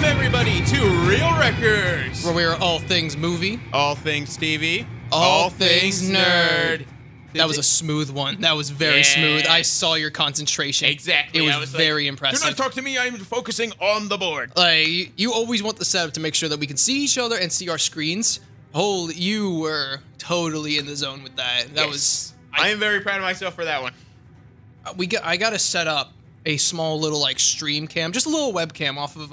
everybody, to Real Records, where we are all things movie, all things Stevie, all things nerd. That was a smooth one. That was very smooth. I saw your concentration. Exactly. It was very impressive. Do not talk to me. I'm focusing on the board. Like, you always want the setup to make sure that we can see each other and see our screens. Holy, you were totally in the zone with that. That was. I am very proud of myself for that one. I got to set up a small little like stream cam, just a little webcam off of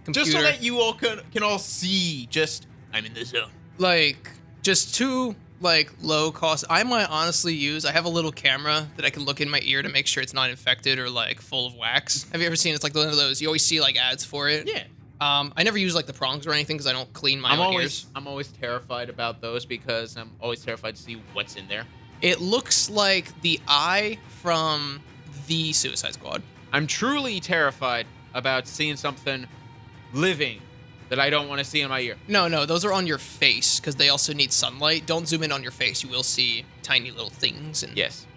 computer, just so that you all can all see. Just I'm in the zone. Like just two like low cost. I might honestly use. I have a little camera that I can look in my ear to make sure it's not infected or like full of wax. Have you ever seen? It's like one of those. You always see like ads for it. Yeah. I never use like the prongs or anything because I don't clean my own ears. I'm always terrified about those because I'm always terrified to see what's in there. It looks like the eye from the Suicide Squad. I'm truly terrified about seeing something living that I don't want to see in my ear. No, those are on your face because they also need sunlight. Don't zoom in on your face. You will see tiny little things. And yes.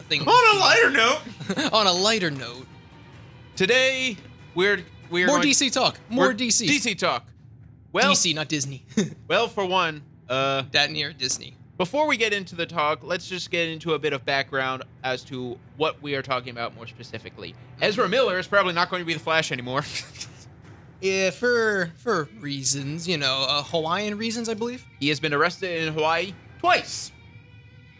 Things. On a lighter note. On a lighter note. Today, we're more DC talk. More DC. DC talk. Well, DC, not Disney. Well, for one, that near Disney. Before we get into the talk, let's just get into a bit of background as to what we are talking about more specifically. Ezra Miller is probably not going to be the Flash anymore. Yeah, for reasons, Hawaiian reasons, I believe. He has been arrested in Hawaii twice.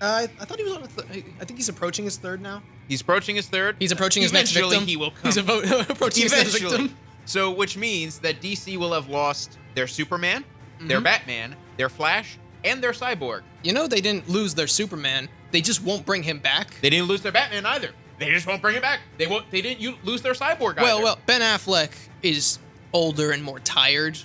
I thought he was on I think he's approaching his third now. He's approaching his third. He's approaching his next victim. He will come. He's approaching his next victim. So, which means that DC will have lost their Superman, their Batman, their Flash, and their Cyborg. They didn't lose their Superman. They just won't bring him back. They didn't lose their Batman either. They just won't bring him back. They didn't lose their Cyborg either. Well, Ben Affleck is older and more tired.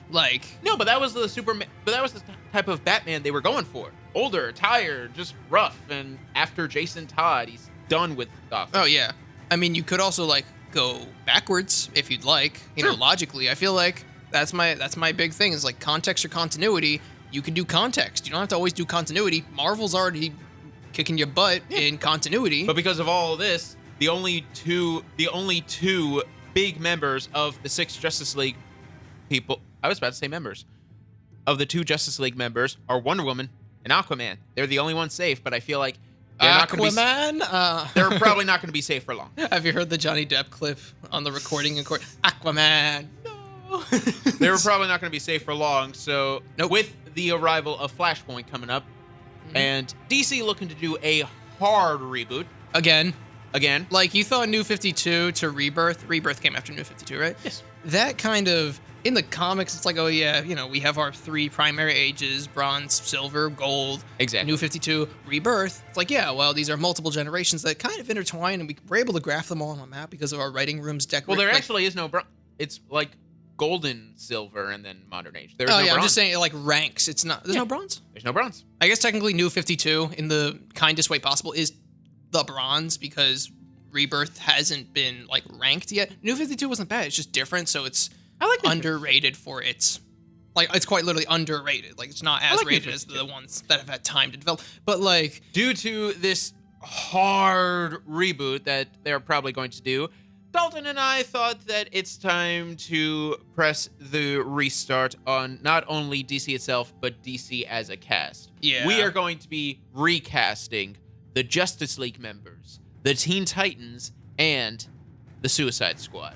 No, but that was the Superman. But that was the type of Batman they were going for. Older, tired, just rough. And after Jason Todd, he's done with Gotham. Oh yeah. I mean, you could also go backwards if you'd like. Sure. Logically, I feel like that's my big thing. Is like context or continuity. You can do context. You don't have to always do continuity. Marvel's already kicking your butt in continuity. But because of all of this, the only two big members of the 6 Justice League people, I was about to say members, of the 2 Justice League members are Wonder Woman and Aquaman. They're the only ones safe, but I feel like they're not going to be. They're probably not going to be safe for long. Have you heard the Johnny Depp clip on the recording in court? Aquaman. No. They were probably not going to be safe for long. So with the arrival of Flashpoint coming up, and DC looking to do a hard reboot again. Like you thought New 52 to Rebirth. Rebirth came after New 52, right? Yes. That kind of, in the comics, it's like, oh yeah, we have our 3 primary ages: bronze, silver, gold. Exactly. New 52, Rebirth. It's like, yeah, well, these are multiple generations that kind of intertwine, and we're able to graph them all on a map because of our writing rooms decorated. Well, there actually is no bronze. It's like golden, silver, and then modern age. There's no bronze. I'm just saying it ranks. It's not. There's no bronze. There's no bronze. I guess technically New 52, in the kindest way possible, is the bronze because Rebirth hasn't been ranked yet. New 52 wasn't bad. It's just different, so it's underrated for its it's quite literally underrated. It's not as rated as the ones that have had time to develop. But due to this hard reboot that they're probably going to do, Dalton and I thought that it's time to press the restart on not only DC itself, but DC as a cast. Yeah. We are going to be recasting the Justice League members, the Teen Titans, and the Suicide Squad.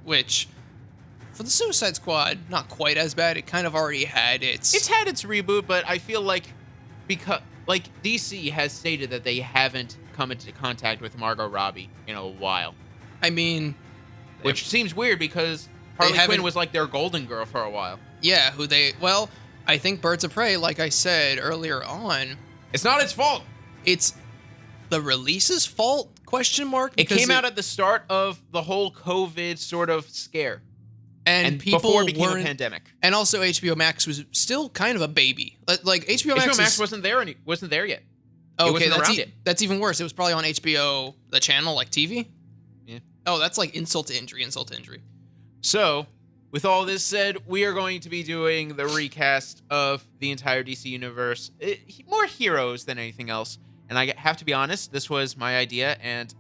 Which, for the Suicide Squad, not quite as bad. It kind of already had its... It's had its reboot, but I feel because DC has stated that they haven't come into contact with Margot Robbie in a while. I mean... Which seems weird because Harley Quinn was their golden girl for a while. Yeah, well, I think Birds of Prey, like I said earlier on... It's not its fault. It's the release's fault, ? It came out at the start of the whole COVID sort of scare. And people before it became a pandemic. And also HBO Max was still kind of a baby. HBO Max wasn't there yet. Okay, that's even worse. It was probably on HBO, the channel, TV? Yeah. Oh, that's insult to injury. So, with all this said, we are going to be doing the recast of the entire DC universe. More heroes than anything else. And I have to be honest, this was my idea, and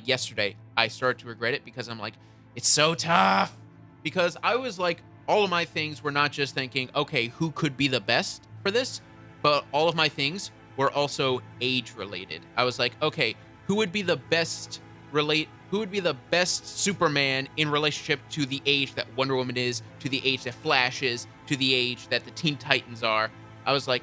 yesterday, I started to regret it because I'm like, It's so tough because I was like, all of my things were not just thinking, okay, who could be the best for this, but all of my things were also age related. I was like, okay, who would be the best Superman in relationship to the age that Wonder Woman is, to the age that Flash is, to the age that the Teen Titans are? I was like,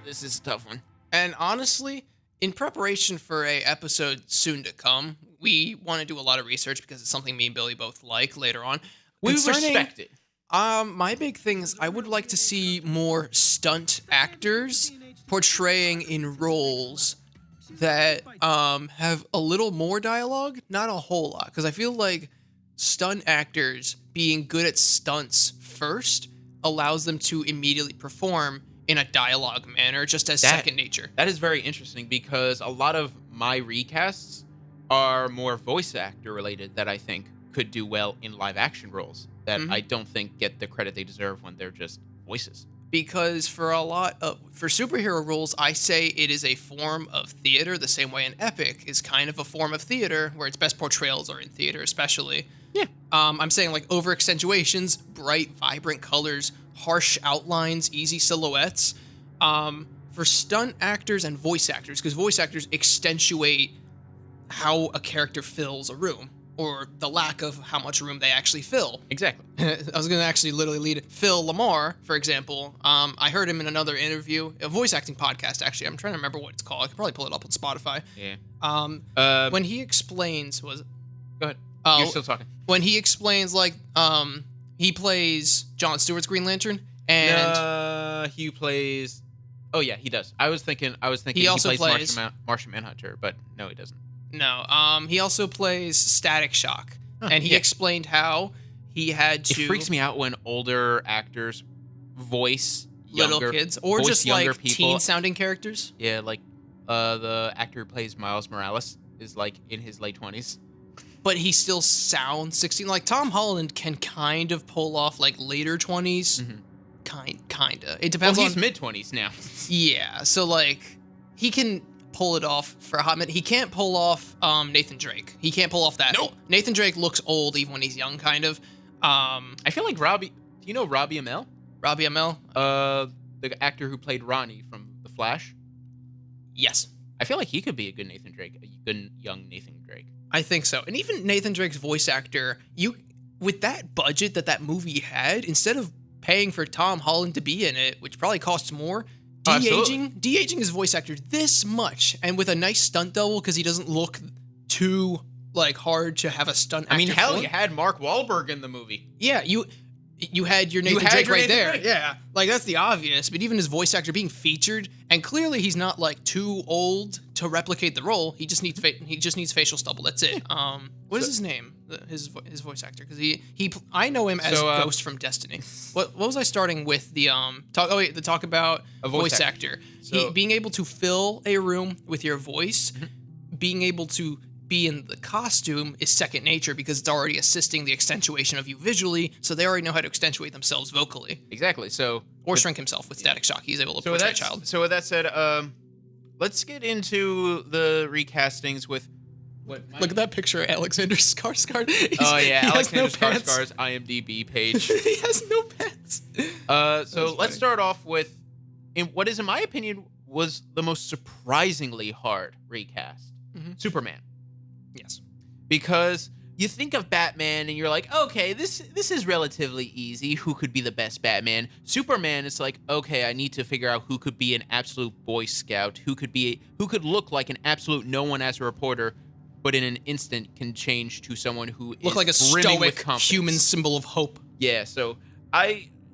this is a tough one. And honestly, in preparation for a episode soon to come, we want to do a lot of research because it's something me and Billy both like later on. We respect it. My big thing is I would like to see more stunt actors portraying in roles that have a little more dialogue, not a whole lot. Because I feel like stunt actors being good at stunts first allows them to immediately perform in a dialogue manner, just as second nature. That is very interesting because a lot of my recasts are more voice actor related that I think could do well in live action roles that I don't think get the credit they deserve when they're just voices. Because for superhero roles, I say it is a form of theater, the same way an epic is kind of a form of theater, where its best portrayals are in theater, especially. Yeah. I'm saying like over accentuations, bright, vibrant colors, harsh outlines, easy silhouettes. For stunt actors and voice actors, because voice actors accentuate how a character fills a room, or the lack of how much room they actually fill. Exactly. I was going to actually literally lead Phil Lamar, for example. I heard him in another interview, a voice acting podcast, actually. I'm trying to remember what it's called. I could probably pull it up on Spotify. Yeah. When he explains... Go ahead. You're still talking. When he explains, like, he plays Jon Stewart's Green Lantern, and... he plays... Oh, yeah, he does. I was thinking he also plays Martian Manhunter, but no, he doesn't. No, he also plays Static Shock, and he explained how he had to... It freaks me out when older actors voice little kids, or just like teen-sounding characters. Yeah, like the actor who plays Miles Morales is like in his late 20s. But he still sounds 16. Like Tom Holland can kind of pull off like later 20s. Kinda. It depends on... he's mid-20s now. Yeah, so like he can pull it off for a hot minute. He can't pull off Nathan Drake. He can't pull off that. Nope. Nathan Drake looks old even when he's young, kind of. I feel like Robbie... Do you know Robbie Amell? Robbie Amell? The actor who played Ronnie from The Flash? Yes. I feel like he could be a good Nathan Drake, a good young Nathan Drake. I think so. And even Nathan Drake's voice actor, with that budget that movie had, instead of paying for Tom Holland to be in it, which probably costs more, de-aging his voice actor this much, and with a nice stunt double because he doesn't look too like hard to have a stunt actor. I mean, hell, you had Mark Wahlberg in the movie. Yeah, you had your Nathan Drake right there. Yeah, like that's the obvious. But even his voice actor being featured, and clearly he's not like too old to replicate the role. He just needs facial stubble. That's it. What is his name? His voice actor, because I know him as Ghost from Destiny. What was I starting with the talk about a voice actor. So, being able to fill a room with your voice, being able to be in the costume is second nature because it's already assisting the accentuation of you visually, so they already know how to accentuate themselves vocally. Exactly. Or shrink himself with Static Shock. He's able to portray a child. So with that said, let's get into the recastings with Look at that picture of Alexander Skarsgård. Oh yeah, Alexander Skarsgård's IMDb page. He has no pants. So let's start off with what is, in my opinion, was the most surprisingly hard recast. Superman. Yes. Because you think of Batman and you're like, okay, this is relatively easy. Who could be the best Batman? Superman, it's like, okay, I need to figure out who could be an absolute Boy Scout, who could look like an absolute no one as a reporter, but in an instant can change to someone who look like a stoic human symbol of hope. Yeah, so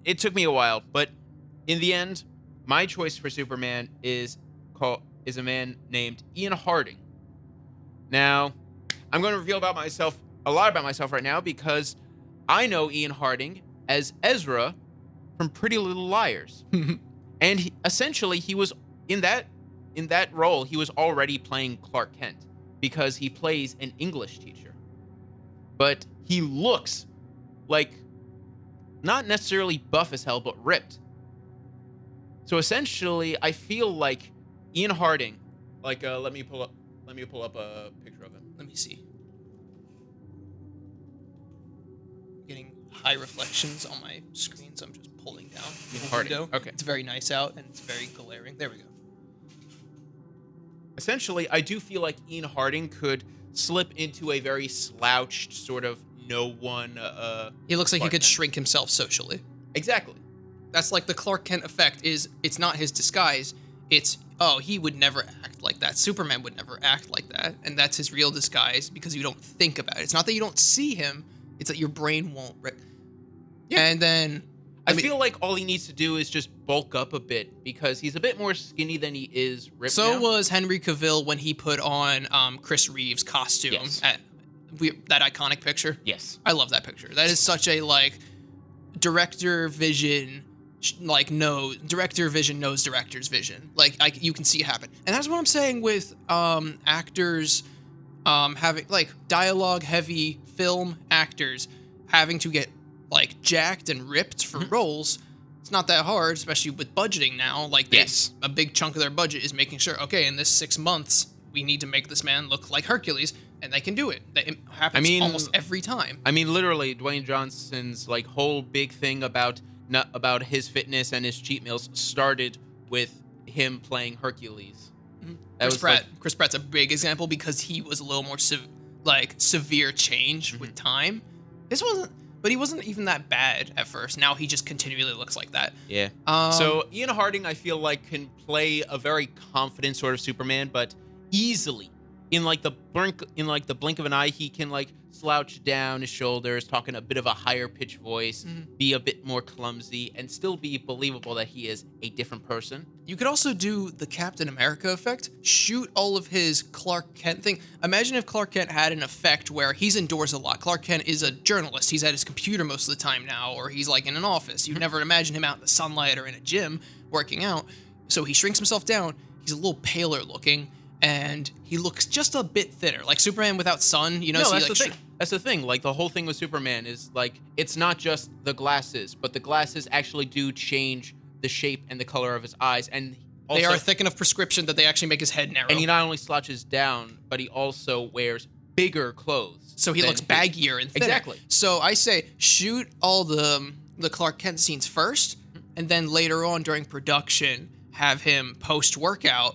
it took me a while, but in the end, my choice for Superman is a man named Ian Harding. Now, I'm going to reveal a lot about myself right now because I know Ian Harding as Ezra from Pretty Little Liars. And essentially he was in that role, he was already playing Clark Kent because he plays an English teacher. But he looks like not necessarily buff as hell, but ripped. So essentially, I feel like Ian Harding, like let me pull up a picture of him. Let me see. getting high reflections on my screen, so I'm just pulling down the Harding. window. Okay. It's very nice out, and it's very glaring. There we go. Essentially, I do feel like Ian Harding could slip into a very slouched sort of no one. He looks like he Clark could Kent. shrink himself socially. Exactly. That's like the Clark Kent effect. It's not his disguise. It's, oh, he would never act like that. Superman would never act like that. And that's his real disguise because you don't think about it. It's not that you don't see him. It's that your brain won't. Yeah. And then... I feel like all he needs to do is just bulk up a bit because he's a bit more skinny than he is ripped So now. was Henry Cavill when he put on Chris Reeves' costume Yes. at that iconic picture. Yes. I love that picture. That is such a, like, director vision... director vision knows director's vision. Like, you can see it happen. And that's what I'm saying with actors having, like, dialogue-heavy film actors having to get, like, jacked and ripped for roles. It's not that hard, especially with budgeting now. Like, a big chunk of their budget is making sure, okay, in this 6 months, we need to make this man look like Hercules, and they can do it. It happens almost every time. I mean, literally, Dwayne Johnson's, like, whole big thing about his fitness and his cheat meals started with him playing Hercules. Chris Pratt's a big example because he was a little more severe change with time. But he wasn't even that bad at first. Now he just continually looks like that. Yeah. So Ian Harding, I feel like, can play a very confident sort of Superman, but easily in like the blink of an eye, he can like slouch down his shoulders, talk in a bit of a higher pitched voice, be a bit more clumsy, and still be believable that he is a different person. You could also do the Captain America effect. Shoot all of his Clark Kent thing. Imagine if Clark Kent had an effect where he's indoors a lot. Clark Kent is a journalist. He's at his computer most of the time now, or he's like in an office. You'd never imagine him out in the sunlight or in a gym working out. So he shrinks himself down. He's a little paler looking, and he looks just a bit thinner. Like Superman without sun, you know? No, so that's the thing. That's the thing. Like, the whole thing with Superman is, like, it's not just the glasses, but the glasses actually do change the shape and the color of his eyes. And also, they are thick enough prescription that they actually make his head narrow. And he not only slouches down, but he also wears bigger clothes. So he looks baggier and thinner. Exactly. So I say shoot all the Clark Kent scenes first, and then later on during production, have him post-workout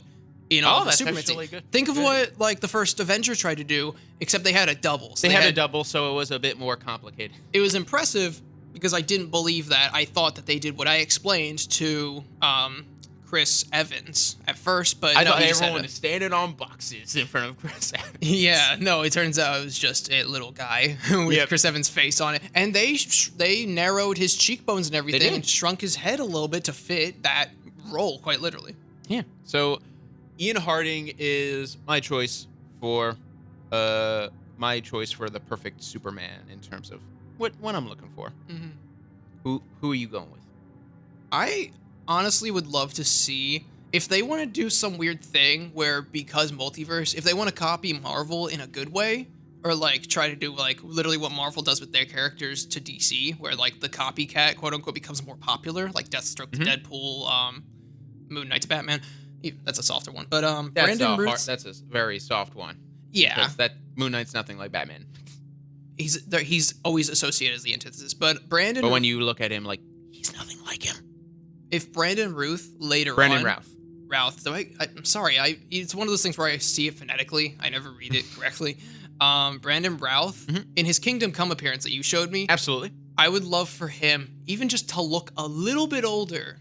in all the Superman scenes. Good. Think of what like the first Avenger tried to do, except they had a double. So they had a double, so it was a bit more complicated. It was impressive because I didn't believe that. I thought that they did what I explained to Chris Evans at first, but I thought everyone was standing on boxes in front of Chris Evans. Yeah, no, it turns out it was just a little guy with Chris Evans' face on it. And they narrowed his cheekbones and everything and shrunk his head a little bit to fit that role, quite literally. Yeah. So Ian Harding is my choice for the perfect Superman in terms of what I'm looking for. Mm-hmm. Who are you going with? I honestly would love to see if they want to do some weird thing where, because multiverse, if they want to copy Marvel in a good way, or like try to do like literally what Marvel does with their characters to DC, where like the copycat quote unquote becomes more popular, like Deathstroke to Deadpool, Moon Knight to Batman. That's a softer one, but Brandon Routh. That's a very soft one. Yeah, because that Moon Knight's nothing like Batman. He's always associated as the antithesis, but Brandon. But when you look at him, like, he's nothing like him. If Brandon Routh Routh. So I'm sorry. It's one of those things where I see it phonetically. I never read it correctly. Brandon Routh in his Kingdom Come appearance that you showed me. Absolutely. I would love for him even just to look a little bit older.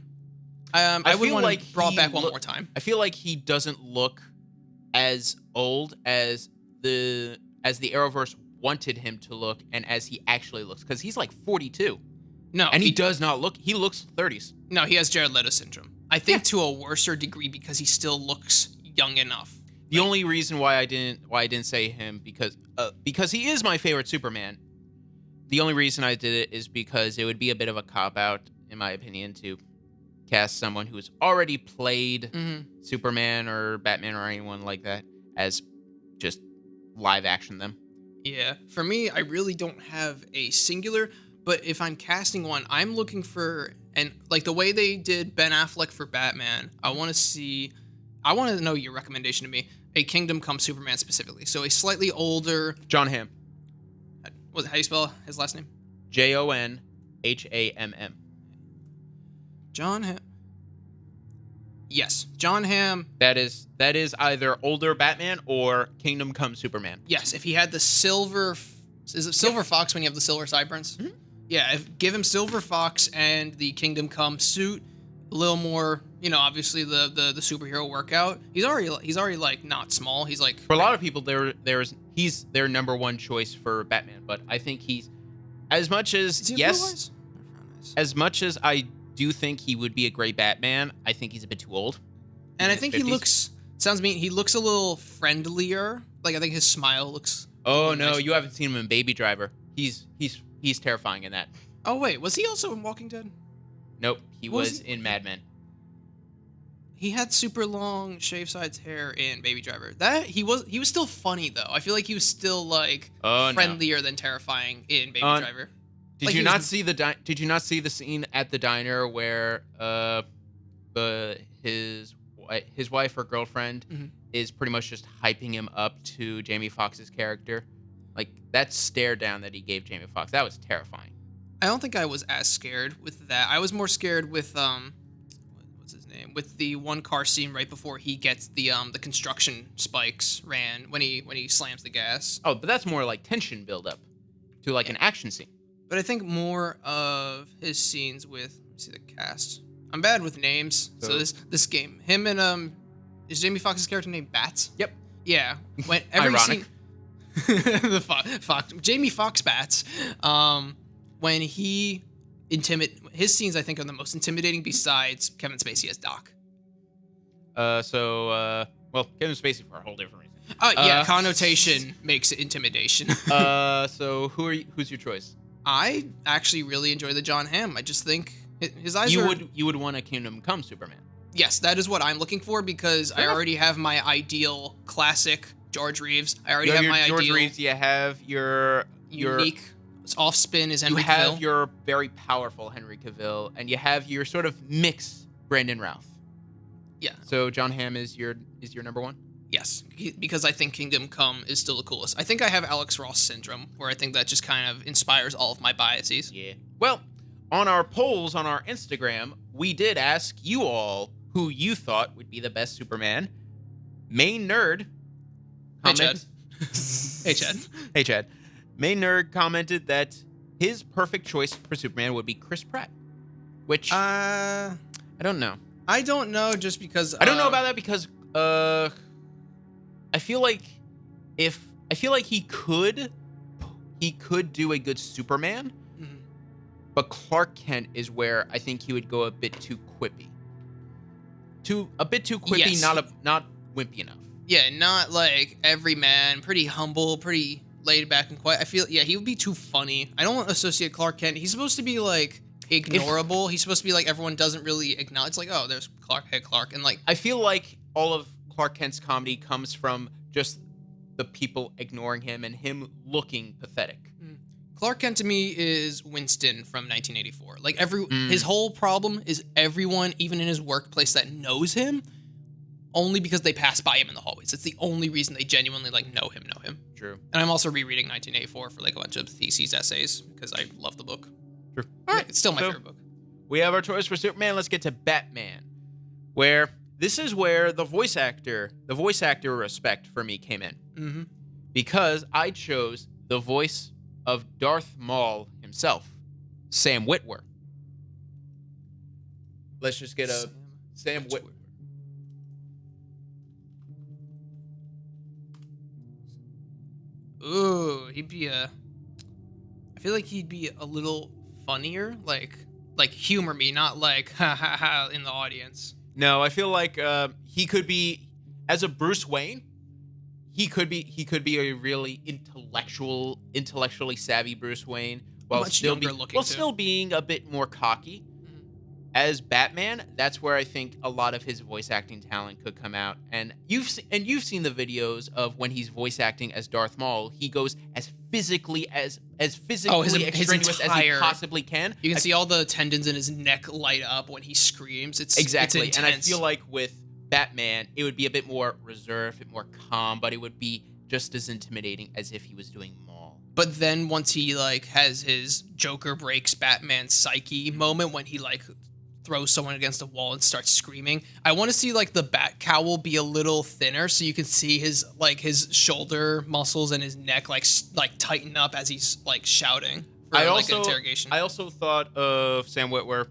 I would want like brought back one more time. I feel like he doesn't look as old as the Arrowverse wanted him to look, and as he actually looks, because he's like 42. No, and he does not look. He looks 30s. No, he has Jared Leto syndrome. I think to a worser degree because he still looks young enough. The only reason why I didn't say him because he is my favorite Superman. The only reason I did it is because it would be a bit of a cop out, in my opinion, to cast someone who's already played Superman or Batman or anyone like that as just live action them. Yeah, for me, I really don't have a singular, but if I'm casting one, I'm looking for, and like the way they did Ben Affleck for Batman, I want to know your recommendation to me, a Kingdom Come Superman specifically. So a slightly older... John Hamm. How do you spell his last name? JONHAMM. John Hamm. Yes, John Hamm. That is either older Batman or Kingdom Come Superman. Yes, if he had the silver, is it Silver Fox when you have the silver sideburns? Mm-hmm. Yeah, give him Silver Fox and the Kingdom Come suit, a little more, obviously the superhero workout. He's already like not small. He's like, for a lot of people, he's their number one choice for Batman. But I think he's as much as as much as I do think he would be a great Batman, I think he's a bit too old. And I think he looks, sounds mean, he looks a little friendlier. Like I think his smile looks. Oh no, nice. you haven't seen him in Baby Driver. He's terrifying in that. Oh wait, was he also in Walking Dead? Nope, he was in Mad Men. He had super long shave sides hair in Baby Driver. He was still funny though. I feel like he was still like friendlier than terrifying in Baby Driver. Did you not see the scene at the diner where his wife or girlfriend is pretty much just hyping him up to Jamie Foxx's character? Like that stare down that he gave Jamie Foxx, that was terrifying. I don't think I was as scared with that. I was more scared with what's his name? With the one car scene right before he gets the construction spikes when he slams the gas. Oh, but that's more like tension buildup to like an action scene. But I think more of his scenes with, let's see the cast. I'm bad with names, so this game, him and is Jamie Foxx's character named Bats? Yep. Yeah. When every ironic. Scene, the Fox Jamie Foxx Bats. When he his scenes I think are the most intimidating besides Kevin Spacey as Doc. Well, Kevin Spacey for a whole different reason. Connotation makes it intimidation. So who's your choice? I actually really enjoy the John Hamm. I just think his eyes you would want a Kingdom Come Superman. Yes, that is what I'm looking for because I already have my ideal classic George Reeves. I already have my George ideal Reeves. You have your unique off spin is Henry Cavill. You have your very powerful Henry Cavill, and you have your sort of mix Brandon Routh. Yeah. So John Hamm is your number one? Yes, because I think Kingdom Come is still the coolest. I think I have Alex Ross syndrome, where I think that just kind of inspires all of my biases. Yeah. Well, on our polls on our Instagram, we did ask you all who you thought would be the best Superman. Main Nerd. Hey, Chad. Hey, Chad. Hey, Chad. Main Nerd commented that his perfect choice for Superman would be Chris Pratt. Which, I don't know. I don't know just because... I don't know about that because, I feel like he could do a good Superman, but Clark Kent is where I think he would go a bit too quippy. Yes. Not wimpy enough. Yeah, not like everyman, pretty humble, pretty laid back and quiet. I feel, he would be too funny. I don't associate Clark Kent. He's supposed to be like ignorable. He's supposed to be like everyone doesn't really acknowledge. It's like, oh, there's Clark, hey Clark, and like I feel like all of Clark Kent's comedy comes from just the people ignoring him and him looking pathetic. Clark Kent to me is Winston from 1984. Like his whole problem is everyone, even in his workplace, that knows him, only because they pass by him in the hallways. It's the only reason they genuinely like know him. True. And I'm also rereading 1984 for like a bunch of theses essays because I love the book. True. All right, it's still my favorite book. We have our choice for Superman. Let's get to Batman, where this is where the voice actor respect for me came in, because I chose the voice of Darth Maul himself, Sam Witwer. Let's just get a Sam Witwer. Ooh, I feel like he'd be a little funnier, like humor me, not like ha ha ha in the audience. No, I feel like he could be, as a Bruce Wayne, he could be a really intellectually savvy Bruce Wayne, while still being a bit more cocky. As Batman, that's where I think a lot of his voice acting talent could come out. And you've seen the videos of when he's voice acting as Darth Maul. He goes as physically extraneous as he possibly can. You can see all the tendons in his neck light up when he screams. It's exactly. It's and I feel like with Batman, it would be a bit more reserved, a bit more calm, but it would be just as intimidating as if he was doing Maul. But then once he like has his Joker breaks Batman psyche moment when he like throws someone against a wall and starts screaming, I want to see like the bat cowl be a little thinner so you can see his shoulder muscles and his neck like tighten up as he's like shouting for an interrogation. I also thought of Sam Witwer,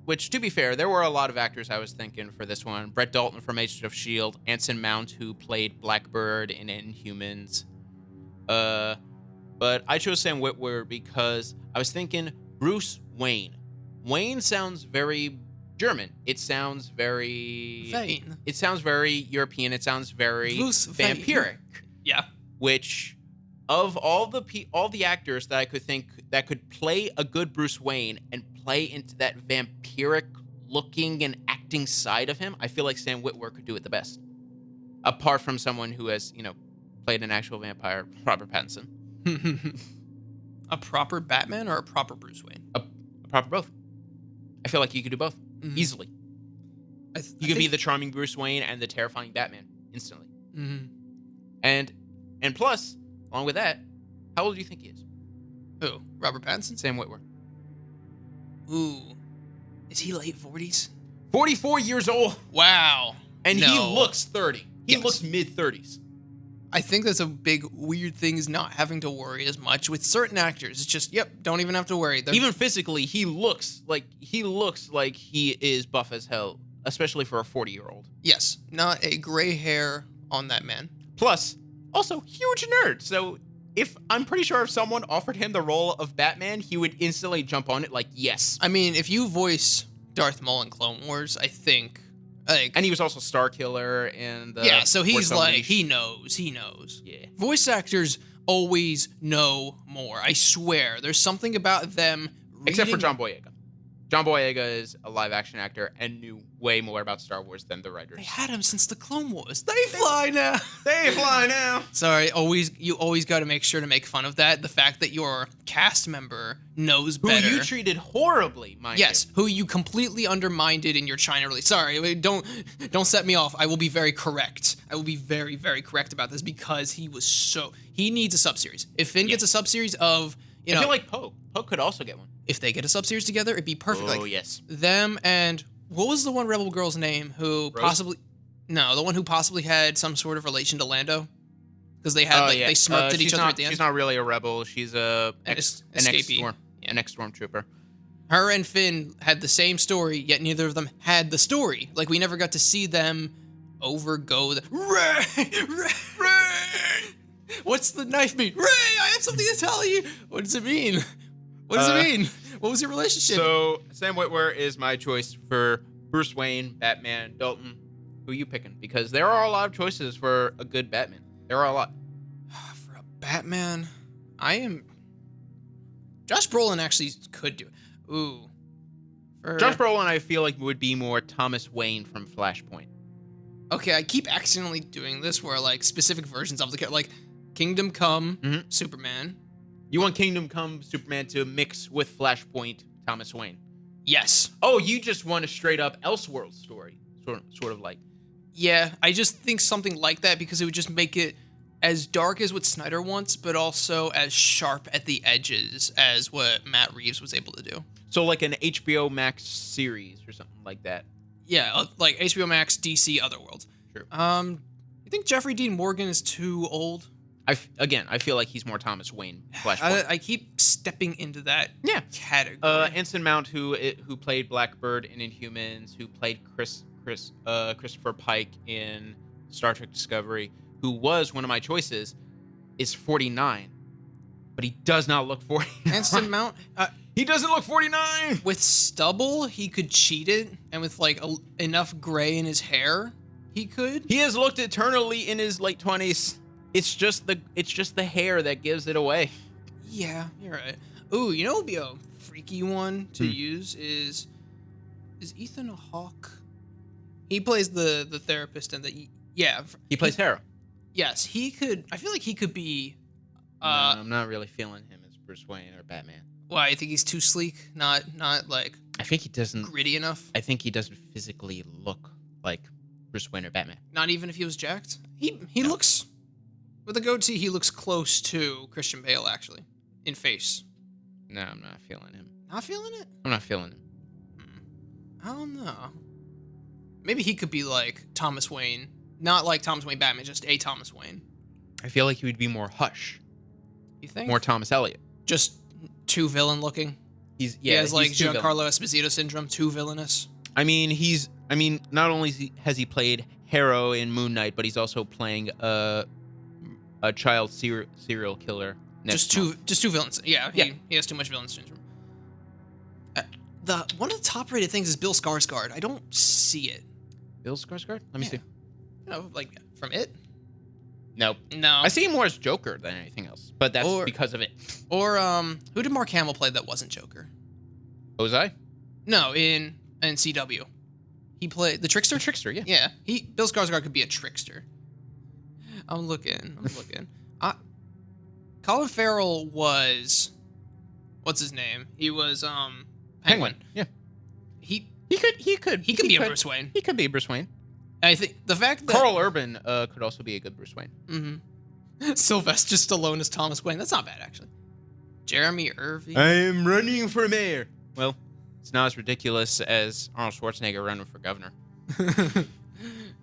which to be fair, there were a lot of actors I was thinking for this one. Brett Dalton from Agents of S.H.I.E.L.D., Anson Mount, who played Blackbird in Inhumans. But I chose Sam Witwer because I was thinking Bruce Wayne. Wayne sounds very German. It sounds very... Vane. It sounds very European. It sounds very Bruce vampiric. Yeah. Which, of all the actors that I could think that could play a good Bruce Wayne and play into that vampiric looking and acting side of him, I feel like Sam Witwer could do it the best. Apart from someone who has, played an actual vampire, Robert Pattinson. A proper Batman or a proper Bruce Wayne? A proper both. I feel like you could do both easily. You could be the charming Bruce Wayne and the terrifying Batman instantly. Mm-hmm. And plus, along with that, how old do you think he is? Who? Robert Pattinson? Sam Witwer. Ooh. Is he late 40s? 44 years old. Wow. And he looks 30. He looks mid-30s. I think that's a big weird thing is not having to worry as much with certain actors. It's just, don't even have to worry. Even physically, he looks like he is buff as hell, especially for a 40-year-old. Yes, not a gray hair on that man. Plus, also huge nerd. So I'm pretty sure if someone offered him the role of Batman, he would instantly jump on it like, yes. I mean, if you voice Darth Maul in Clone Wars, I think... and he was also Starkiller in the... Yeah, so he's Force like, Unleashed. he knows. Yeah. Voice actors always know more. I swear. There's something about them Except for John Boyega. John Boyega is a live-action actor and knew way more about Star Wars than the writers. They had him since the Clone Wars. They fly now. They fly now. Sorry, you always got to make sure to make fun of that. The fact that your cast member knows better. Who you treated horribly, mind you. Yes, who you completely undermined in your China release. Sorry, don't set me off. I will be very correct. I will be very, very correct about this because he needs a sub-series. If Finn gets a sub-series of, I feel like Poe. Poe could also get one. If they get a sub-series together, it'd be perfect. Oh, yes. Them and... What was the one Rebel girl's name who possibly... No, the one who possibly had some sort of relation to Lando? Because they had, they smirked at each other at the end. She's not really a rebel. She's an escapee. An ex-stormtrooper. Her and Finn had the same story, yet neither of them had the story. Like, we never got to see them overgo the... Ray! What's the knife mean? Ray, I have something to tell you! What does it mean? What does it mean? What was your relationship? So, Sam Witwer is my choice for Bruce Wayne, Batman, Dalton. Who are you picking? Because there are a lot of choices for a good Batman. There are a lot. For a Batman, Josh Brolin actually could do it. Ooh. Josh Brolin, I feel like, would be more Thomas Wayne from Flashpoint. Okay, I keep accidentally doing this where, like, specific versions of the character, like Kingdom Come, Superman. You want Kingdom Come Superman to mix with Flashpoint Thomas Wayne? Yes. Oh, you just want a straight-up Elseworld story, sort of like. Yeah, I just think something like that because it would just make it as dark as what Snyder wants, but also as sharp at the edges as what Matt Reeves was able to do. So like an HBO Max series or something like that. Yeah, like HBO Max, DC, Otherworld. True. You think Jeffrey Dean Morgan is too old? I feel like he's more Thomas Wayne. Flashpoint. I keep stepping into that category. Anson Mount, who played Blackbird in Inhumans, who played Christopher Pike in Star Trek Discovery, who was one of my choices, is 49, but he does not look 40. Anson Mount, he doesn't look 49. With stubble, he could cheat it, and with like enough gray in his hair, he could. He has looked eternally in his late 20s. It's just the hair that gives it away. Yeah, you're right. Ooh, you know what would be a freaky one to use is Ethan Hawke? He plays the therapist and he plays Hera. Yes, he could. I feel like he could be. No, I'm not really feeling him as Bruce Wayne or Batman. Why? You think he's too sleek? Not like. I think he doesn't gritty enough. I think he doesn't physically look like Bruce Wayne or Batman. Not even if he was jacked. He looks. With a goatee, he looks close to Christian Bale, actually, in face. No, I'm not feeling him. Not feeling it? I'm not feeling him. I don't know. Maybe he could be like Thomas Wayne. Not like Thomas Wayne Batman, just a Thomas Wayne. I feel like he would be more Hush. You think? More Thomas Elliot. Just too villain looking. He has like Giancarlo Esposito syndrome, too villainous. I mean, not only has he played Harrow in Moon Knight, but he's also playing a child serial killer. Just too villains. Yeah, he has too much villain syndrome. One of the top rated things is Bill Skarsgård. I don't see it. Bill Skarsgård? Let me see. You know, like from It? Nope. No. I see him more as Joker than anything else, but that's because of it. Or who did Mark Hamill play that wasn't Joker? Ozai? No, in CW. He played the Trickster? The Trickster, yeah. Yeah. Bill Skarsgård could be a trickster. I'm looking. Colin Farrell was what's his name? He was Penguin. Yeah. He could be a Bruce Wayne. He could be Bruce Wayne. And I think the fact that Carl Urban could also be a good Bruce Wayne. Mm-hmm. Sylvester Stallone as Thomas Wayne. That's not bad, actually. Jeremy Irving. I am running for mayor. Well, it's not as ridiculous as Arnold Schwarzenegger running for governor.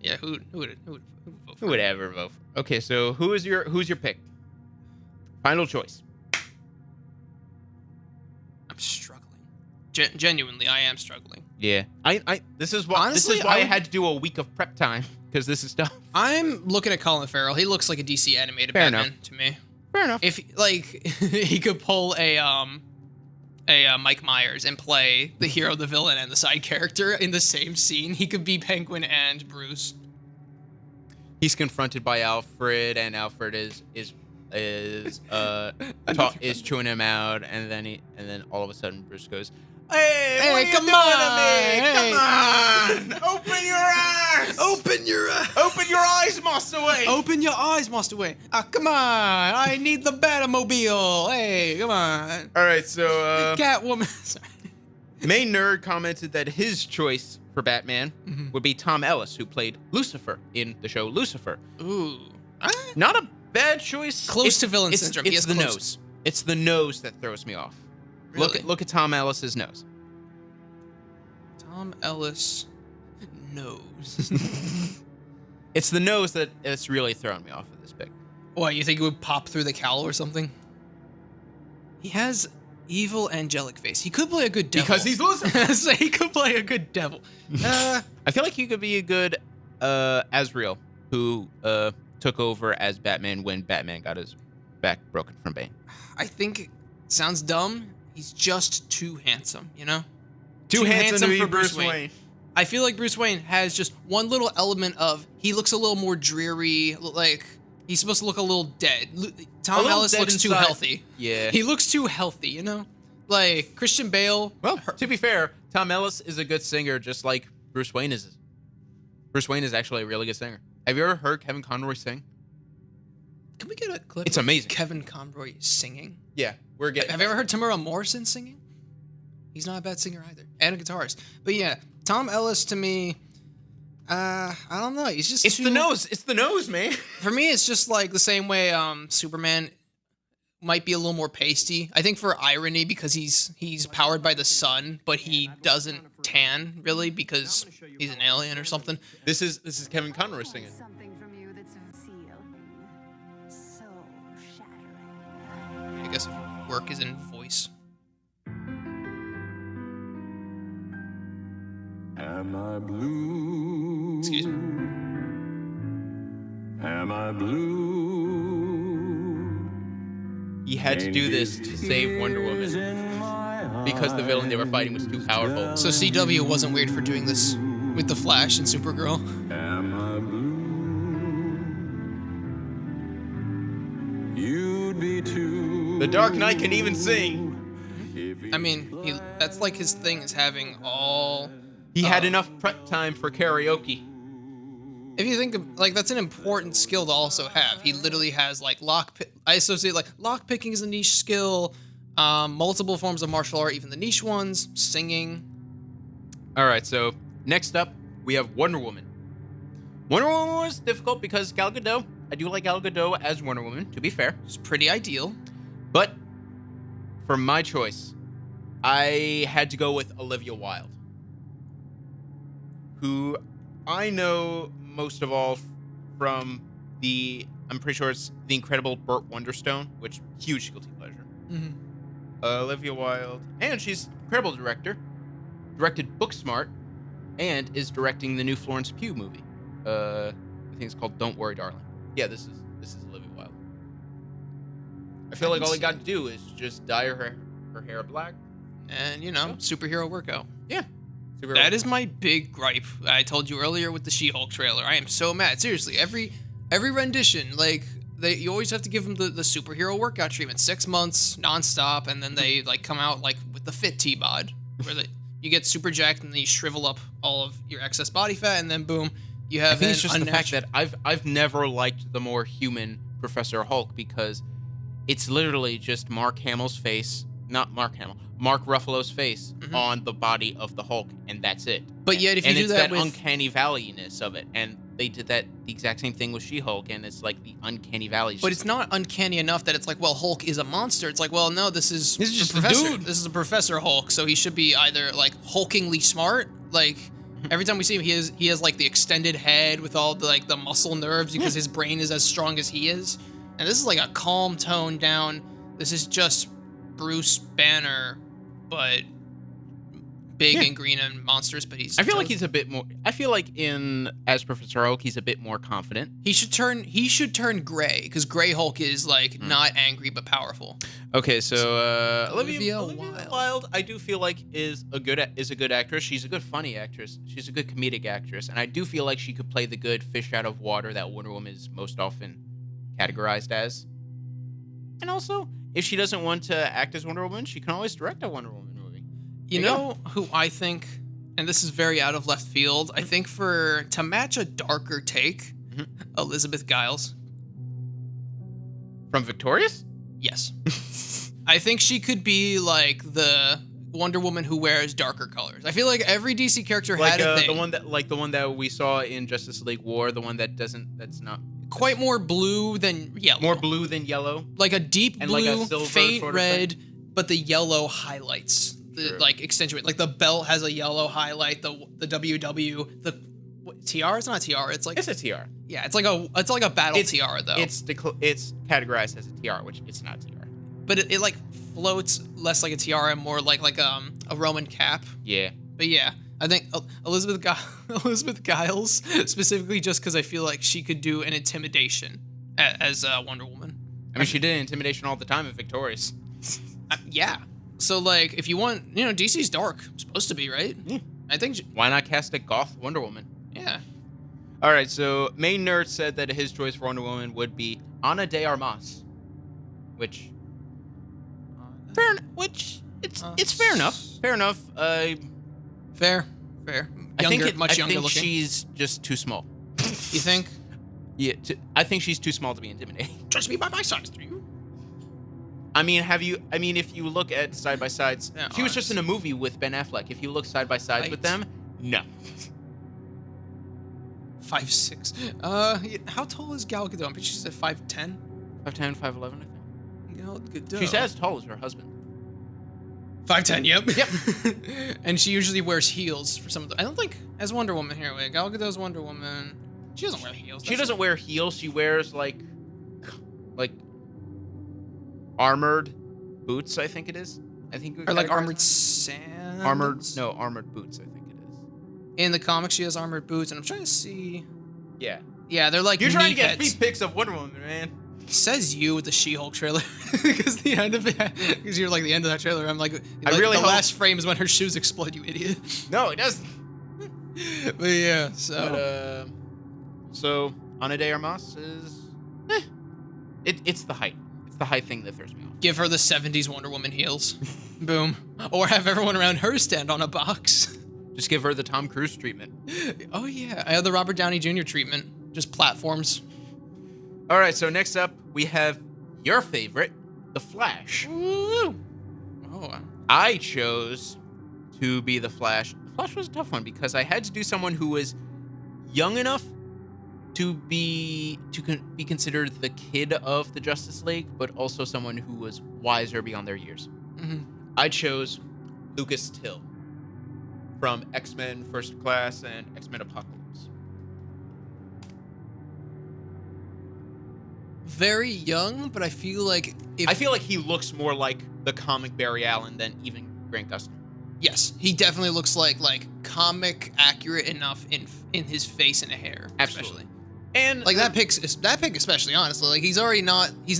Yeah, who would vote for? Who would ever vote for? Okay, so who's your pick? Final choice. I'm struggling. Genuinely, I am struggling. Yeah, this is why I had to do a week of prep time because this is tough. I'm looking at Colin Farrell. He looks like a DC animated Batman to me. Fair enough. If he could pull a Mike Myers and play the hero, the villain, and the side character in the same scene, he could be Penguin and Bruce. He's confronted by Alfred, and Alfred is chewing him out, and then all of a sudden Bruce goes, "Hey, come on! Come on! Open your eyes! Open your eyes! Open your eyes, Master Wayne! Open your eyes, Master Wayne! Come on! I need the Batmobile! Hey, come on!" All right, so Catwoman. Sorry. Main Nerd commented that his choice for Batman would be Tom Ellis, who played Lucifer in the show Lucifer. Ooh, not a bad choice. Close to villain syndrome. It's the nose. It's the nose that throws me off. Really? Look at Tom Ellis's nose. Tom Ellis nose. It's the nose that's really throwing me off of this pick. What, you think it would pop through the cowl or something? He has evil angelic face. He could play a good devil. Because he's Lucifer. So he could play a good devil. I feel like he could be a good Azrael, who took over as Batman when Batman got his back broken from Bane. I think it sounds dumb. He's just too handsome, you know? Too handsome to be Bruce Wayne. I feel like Bruce Wayne has just one little element of, he looks a little more dreary, like he's supposed to look a little dead. Tom Ellis looks too healthy. Yeah. He looks too healthy, you know? Like Christian Bale. Well, to be fair, Tom Ellis is a good singer, just like Bruce Wayne is. Bruce Wayne is actually a really good singer. Have you ever heard Kevin Conroy sing? Can we get a clip? It's amazing. Kevin Conroy singing. Yeah, we're getting. Have you ever heard Tamara Morrison singing? He's not a bad singer either, and a guitarist. But yeah, Tom Ellis to me, I don't know. He's just the nose. It's the nose, man. For me, it's just like the same way Superman might be a little more pasty. I think for irony because he's powered by the sun, but he doesn't tan really because he's an alien or something. This is Kevin Conroy singing. I guess work is in voice. Am I blue? Excuse me. Am I blue? He had to do this to save Wonder Woman because the villain they were fighting was too powerful. So CW wasn't weird for doing this with The Flash and Supergirl. Am I blue? You'd be too. The Dark Knight can even sing. I mean, that's like his thing is having all. He had enough prep time for karaoke. If you think of, like, that's an important skill to also have. He literally has like I associate like lock picking is a niche skill, multiple forms of martial art, even the niche ones, singing. All right, so next up we have Wonder Woman. Wonder Woman was difficult because Gal Gadot, I do like Gal Gadot as Wonder Woman, to be fair. It's pretty ideal. But for my choice, I had to go with Olivia Wilde, who I know most of all from I'm pretty sure it's the incredible Burt Wonderstone, which huge guilty pleasure. Mm-hmm. Olivia Wilde, and she's an incredible director. Directed Booksmart, and is directing the new Florence Pugh movie. I think it's called Don't Worry, Darling. Yeah, this is Olivia Wilde. I feel like all you got to do is just dye her hair black. And, superhero workout. Yeah. That is my big gripe. I told you earlier with the She-Hulk trailer. I am so mad. Seriously, every rendition, like, you always have to give them the superhero workout treatment. 6 months, nonstop, and then they, like, come out, like, with the fit T-bod, where you get super jacked and then you shrivel up all of your excess body fat, and then boom, you have I think it's just the fact that I've never liked the more human Professor Hulk, because it's literally just Mark Ruffalo's face on the body of the Hulk, and that's it. But yet, if you do that with uncanny valley-ness of it, and they did the exact same thing with She-Hulk, and it's like the uncanny valley. But it's not uncanny enough that it's like, well, Hulk is a monster. It's like, well, no, this is just Professor. a dude. This is a Professor Hulk, so he should be either like hulkingly smart. Like every time we see him, he has like the extended head with all the muscle nerves because his brain is as strong as he is. And this is like a calm tone down. This is just Bruce Banner, but big and green and monstrous. But I feel like he's a bit more. I feel like as Professor Hulk, he's a bit more confident. He should turn gray, because Gray Hulk is like not angry but powerful. Okay, so Olivia Wilde. Wilde, I do feel like is a good actress. She's a good funny actress. She's a good comedic actress, and I do feel like she could play the good fish out of water that Wonder Woman is most often categorized as. And also, if she doesn't want to act as Wonder Woman, she can always direct a Wonder Woman movie. You know who I think, and this is very out of left field, I think to match a darker take, Elizabeth Giles. From Victorious? Yes. I think she could be like the Wonder Woman who wears darker colors. I feel like every DC character had a thing. The one that we saw in Justice League War, the one that's not quite more blue than yellow. More blue than yellow. Like a deep blue, like a silver faint sort of red, thing. But the yellow highlights. Accentuate. Like the belt has a yellow highlight. The WW, the tiara. It's not a tiara. It's a tiara. Yeah, it's like a battle tiara though. It's categorized as a tiara, which it's not a tiara. But it like floats less like a tiara, more like a Roman cap. Yeah. But yeah, I think Elizabeth Giles specifically, just because I feel like she could do an intimidation as Wonder Woman. I mean, she did intimidation all the time at Victorious. Yeah. So, like, if you want, DC's dark. Supposed to be, right? Yeah. I think... Why not cast a goth Wonder Woman? Yeah. All right, so Main Nerd said that his choice for Wonder Woman would be Ana de Armas, which... It's fair enough. Fair enough. Fair. Much younger looking. She's just too small. You think? Yeah, I think she's too small to be intimidating. Just be by my size, do you? I mean, if you look at side by sides, she was just in a movie with Ben Affleck. If you look side by sides with them, no. 5'6". How tall is Gal Gadot? I'm pretty sure she's at 5'10". 5'10", 5'11", I think. Gal Gadot. She's as tall as her husband. 5'10", yep. Yep. And she usually wears heels for some of the... I don't think... As Wonder Woman here, wait. Gal Gadot's Wonder Woman... She doesn't wear heels. She doesn't wear heels. She wears, like armored boots, I think it is. Or like armored sand? Armored boots, I think it is. In the comics, she has armored boots, and I'm trying to see... Yeah. Yeah, they're like You're trying to kneecaps. get feet pics of Wonder Woman, man. Says you with the She-Hulk trailer, because the end of it, because you're like the end of that trailer. I'm like, the last frame is when her shoes explode. You idiot. No, it doesn't. But yeah, so. So Ana de Armas is, it's the height. It's the height thing that throws me off. Give her the 70s Wonder Woman heels. Boom. Or have everyone around her stand on a box. Just give her the Tom Cruise treatment. Oh yeah, I have the Robert Downey Jr. treatment. Just platforms. All right, so next up, we have your favorite, The Flash. Woo! Oh. I chose to be The Flash. The Flash was a tough one because I had to do someone who was young enough be considered the kid of the Justice League, but also someone who was wiser beyond their years. Mhm. I chose Lucas Till from X-Men First Class and X-Men Apocalypse. Very young, but I feel like he looks more like the comic Barry Allen than even Grant Gustin. yes, he definitely looks like comic accurate enough in his face and hair. Absolutely. Especially. And Like that pick especially, honestly, like he's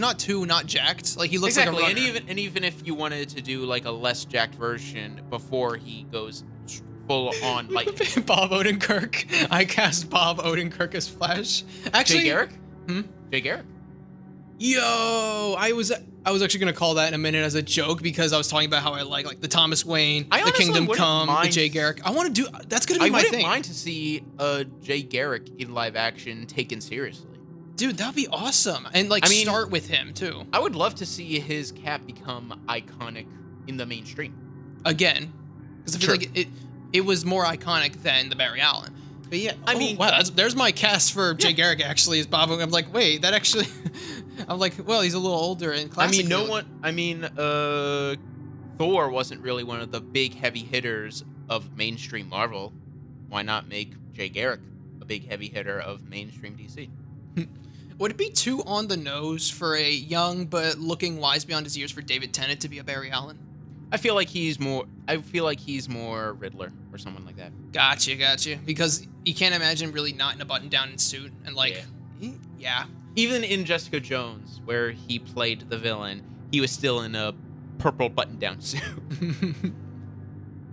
not jacked. Like he looks exactly, like a runner. and even if you wanted to do like a less jacked version before he goes full on like Bob Odenkirk. I cast Bob Odenkirk as Flash. Actually, Jay Garrick? Hmm? Jay Garrick? Yo, I was actually gonna call that in a minute as a joke because I was talking about how I like the Thomas Wayne, I the honestly Kingdom wouldn't Come, the mind- Jay Garrick. I want to do that's gonna be I my wouldn't thing, mind to see Jay Garrick in live action taken seriously. dude. That'd be awesome, and start with him too. I would love to see his cap become iconic in the mainstream. Again, because I feel Sure. like it was more iconic than the Barry Allen. But yeah, I mean- wow, there's my cast for Jay Garrick actually as Bob. I'm like, wait, that actually. I'm like, well, he's a little older and classic. Thor wasn't really one of the big heavy hitters of mainstream Marvel. Why not make Jay Garrick a big heavy hitter of mainstream DC? Would it be too on the nose for a young but looking wise beyond his years for David Tennant to be a Barry Allen? I feel like he's more Riddler or someone like that. Gotcha. Because you can't imagine really not in a button-down suit and yeah. Even in Jessica Jones, where he played the villain, he was still in a purple button-down suit.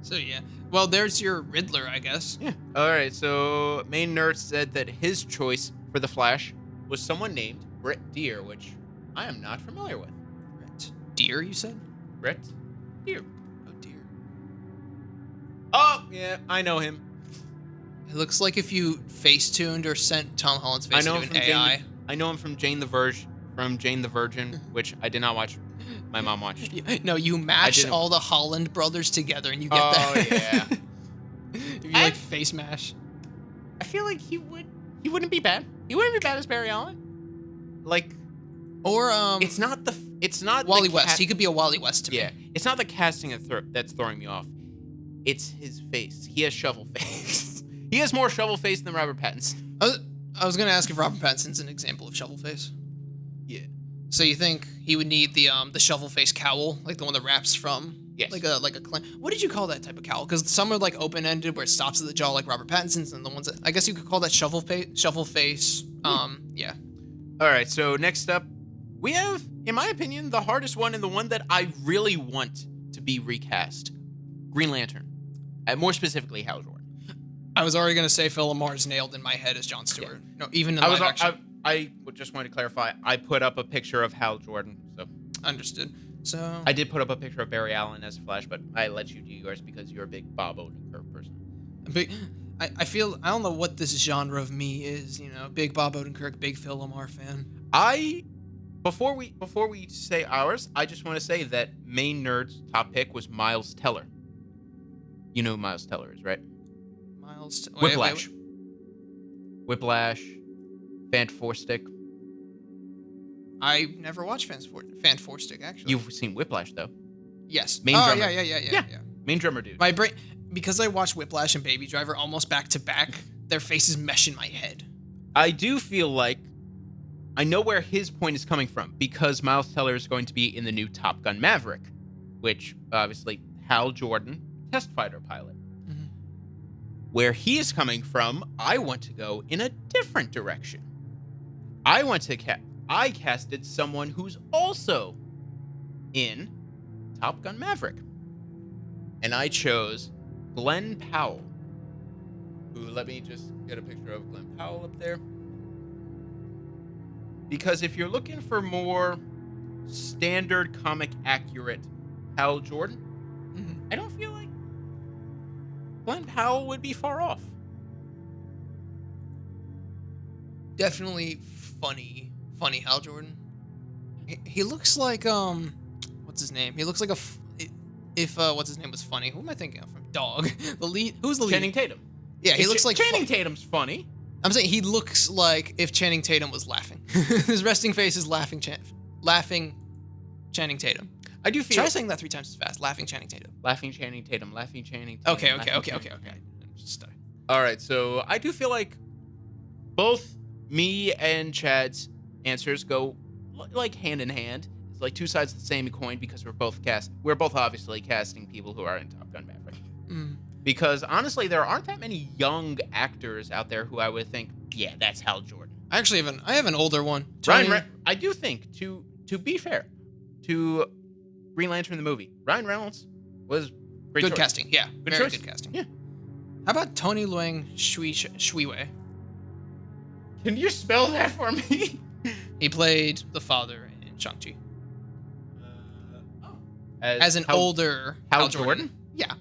So yeah. Well, there's your Riddler, I guess. Yeah. All right. So Main Nerd said that his choice for the Flash was someone named Brett Deer, which I am not familiar with. Deer, you said? Brett Deer. Oh dear. Oh yeah, I know him. It looks like if you face-tuned or sent Tom Holland's face I know into him an from AI. I know him from Jane the Virgin, which I did not watch. My mom watched. No, you match didn't- all the Holland brothers together and you get Oh that. yeah. If you like face mash. I feel like he wouldn't be bad. He wouldn't be bad as Barry Allen. Like, Or it's not Wally the West. He could be a Wally West to me. Yeah, it's not the casting that's throwing me off. It's his face. He has shovel face. He has more shovel face than Robert Pattinson. I was gonna ask if Robert Pattinson's an example of shovel face. Yeah. So you think he would need the shovel face cowl, like the one that wraps from? Yes. Like a clan. What did you call that type of cowl? Because some are like open ended where it stops at the jaw, like Robert Pattinson's, and the ones that I guess you could call that shovel face. Yeah. All right. So next up, we have, in my opinion, the hardest one and the one that I really want to be recast: Green Lantern, and more specifically, Hal Jordan. I was already gonna say Phil Lamar's nailed in my head as Jon Stewart. Yeah. No, even in live action. I just wanted to clarify. I put up a picture of Hal Jordan, so understood. So I did put up a picture of Barry Allen as Flash, but I let you do yours because you're a big Bob Odenkirk person. I feel I don't know what this genre of me is. Big Bob Odenkirk, big Phil Lamar fan. Before we say ours, I just want to say that Main Nerd's top pick was Miles Teller. You know who Miles Teller is, right? Whiplash. Whiplash. Fantastic. I never watched Fantastic, actually. You've seen Whiplash, though. Yes. Main drummer. Yeah. Main drummer dude. My brain, because I watched Whiplash and Baby Driver almost back to back, their faces mesh in my head. I do feel like I know where his point is coming from, because Miles Teller is going to be in the new Top Gun Maverick, which, obviously, Hal Jordan, test fighter pilot. Mm-hmm. Where he is coming from, I want to go in a different direction. I casted someone who's also in Top Gun Maverick. And I chose Glenn Powell. Who, let me just get a picture of Glenn Powell up there. Because if you're looking for more standard comic accurate Hal Jordan, I don't feel like Glenn Powell would be far off. Definitely funny Hal Jordan. He looks like what's his name? He looks like if what's his name was funny. Who am I thinking of from Dog? The lead. Who's the lead? Channing Tatum. Yeah, he looks like Channing Tatum's funny. I'm saying he looks like if Channing Tatum was laughing. His resting face is laughing Channing Tatum. I do feel Try saying that 3 times as fast. Laughing Channing Tatum. laughing Channing Tatum. Okay. Just, All right, so I do feel like both me and Chad's answers go like hand in hand. It's like two sides of the same coin because we're both obviously casting people who are in Top Gun Maverick. Because honestly, there aren't that many young actors out there who I would think, yeah, that's Hal Jordan. I have an older one. I do think to be fair to Green Lantern the movie, Ryan Reynolds was great good choice. casting. Yeah, Good very choice. good casting. Yeah. How about Tony Leung Shui? Can you spell that for me? He played the father in Shang-Chi. As an older Hal Jordan? Yeah.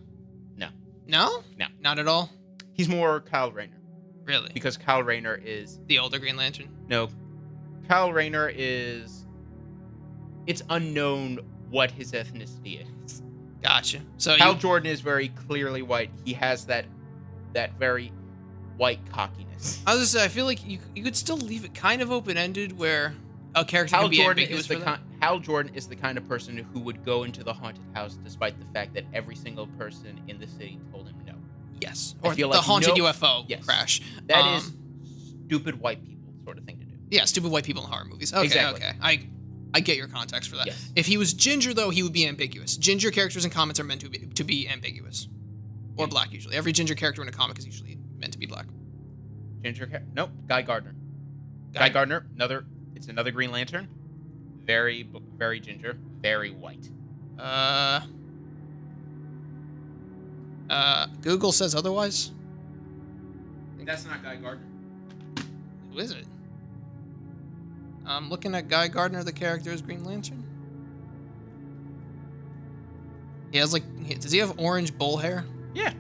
No. No? No. Not at all? He's more Kyle Rayner. Really? Because Kyle Rayner is... The older Green Lantern? No. Kyle Rayner is... It's unknown what his ethnicity is. Gotcha. So Hal Jordan is very clearly white. He has that very white cockiness. I was just say, I feel like you could still leave it kind of open-ended where a character can be ambiguous for that. Hal Jordan is the kind of person who would go into the haunted house despite the fact that every single person in the city told him no. Yes. I Or feel the like haunted UFO crash. That is stupid white people sort of thing to do. Yeah, stupid white people in horror movies. Okay, Exactly. okay. I get your context for that. Yes. If he was ginger, though, he would be ambiguous. Ginger characters in comics are meant to be ambiguous. Or black, usually. Every ginger character in a comic is usually meant to be black. Nope. Guy Gardner. Guy Gardner. It's another Green Lantern. Very, very ginger. Very white. Google says otherwise. That's not Guy Gardner. Who is it? I'm looking at Guy Gardner, the character as Green Lantern. He has does he have orange bowl hair? Yeah.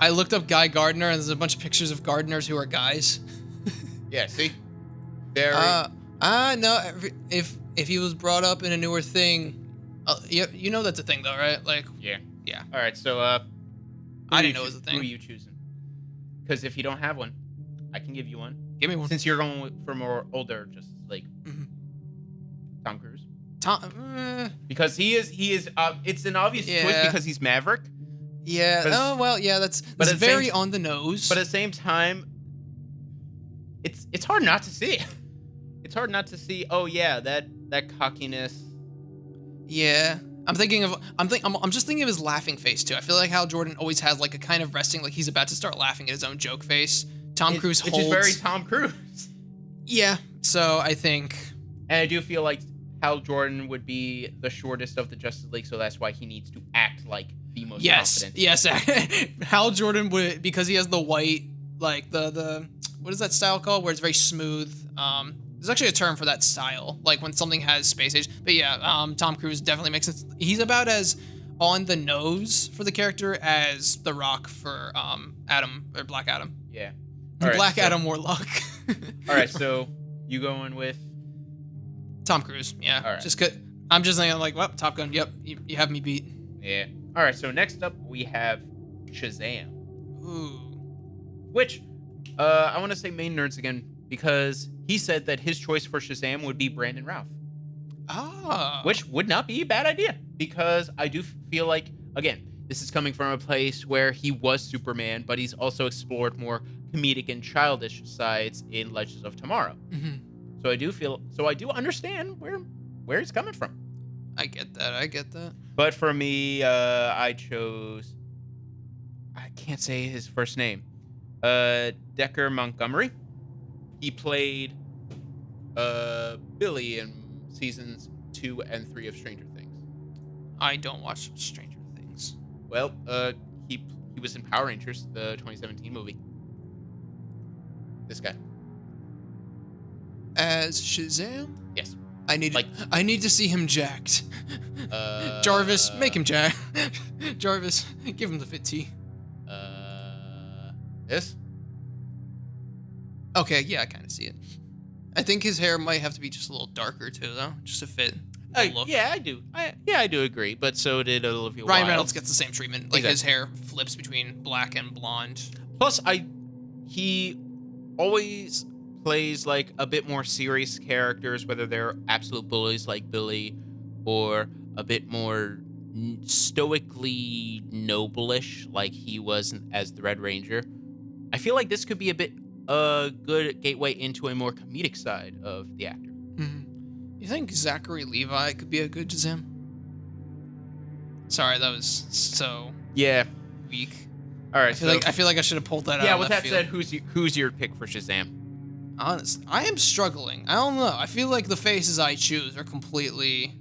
I looked up Guy Gardner, and there's a bunch of pictures of gardeners who are guys. Yeah. See. Very. No. If he was brought up in a newer thing, you know that's a thing though, right? Like. Yeah. Yeah. All right. So. I didn't know it was a thing. Who are you choosing? Because if you don't have one, I can give you one. Give me one. Since you're going for more older, just like Tom Cruise. Because he is. It's an obvious choice because he's Maverick. Yeah. Oh well. Yeah. That's very on the nose. But at the same time, it's hard not to see. It's hard not to see. Oh yeah, that cockiness. Yeah. I'm just thinking of his laughing face too. I feel like Hal Jordan always has like a kind of resting, like he's about to start laughing at his own joke face. Tom Cruise holds. Which is very Tom Cruise. Yeah. So I think. And I do feel like Hal Jordan would be the shortest of the Justice League, so that's why he needs to act like the most confident. Yes. Hal Jordan would, because he has the white, like the what is that style called? Where it's very smooth. There's actually a term for that style, like when something has space age. But yeah, Tom Cruise definitely makes sense. He's about as on the nose for the character as The Rock for Adam or Black Adam. Yeah. Black Adam Warlock. All right, so you going with Tom Cruise? Yeah. All right. Just I'm just saying, like, well, Top Gun. Yep, you have me beat. Yeah. All right. So next up we have Shazam. Ooh. Which I want to say main nerds again because he said that his choice for Shazam would be Brandon Routh. Ah. Which would not be a bad idea because I do feel like, again, this is coming from a place where he was Superman, but he's also explored more comedic and childish sides in Legends of Tomorrow. Mm-hmm. So I do understand where he's coming from. I get that. But for me, I chose, I can't say his first name, Decker Montgomery. He played Billy in seasons 2 and 3 of Stranger Things. I don't watch Stranger Things. Well, he was in Power Rangers, the 2017 movie. This guy. As Shazam? Yes. I need to see him jacked. Jarvis, make him jacked. Jarvis, give him the fit tee. This? Okay, yeah, I kind of see it. I think his hair might have to be just a little darker too, though, just to fit the look. Yeah, I do. I do agree. But so did Olivia Wilde. Ryan Reynolds gets the same treatment. Like his hair flips between black and blonde. Plus, always plays like a bit more serious characters, whether they're absolute bullies like Billy, or a bit more stoically noble-ish like he was as the Red Ranger. I feel like this could be a good gateway into a more comedic side of the actor. Mm-hmm. You think Zachary Levi could be a good Shazam? Sorry, that was so weak. All right, I feel like I should have pulled that out. Yeah, of with left that field. said, who's your pick for Shazam? Honest, I am struggling. I don't know. I feel like the faces I choose are completely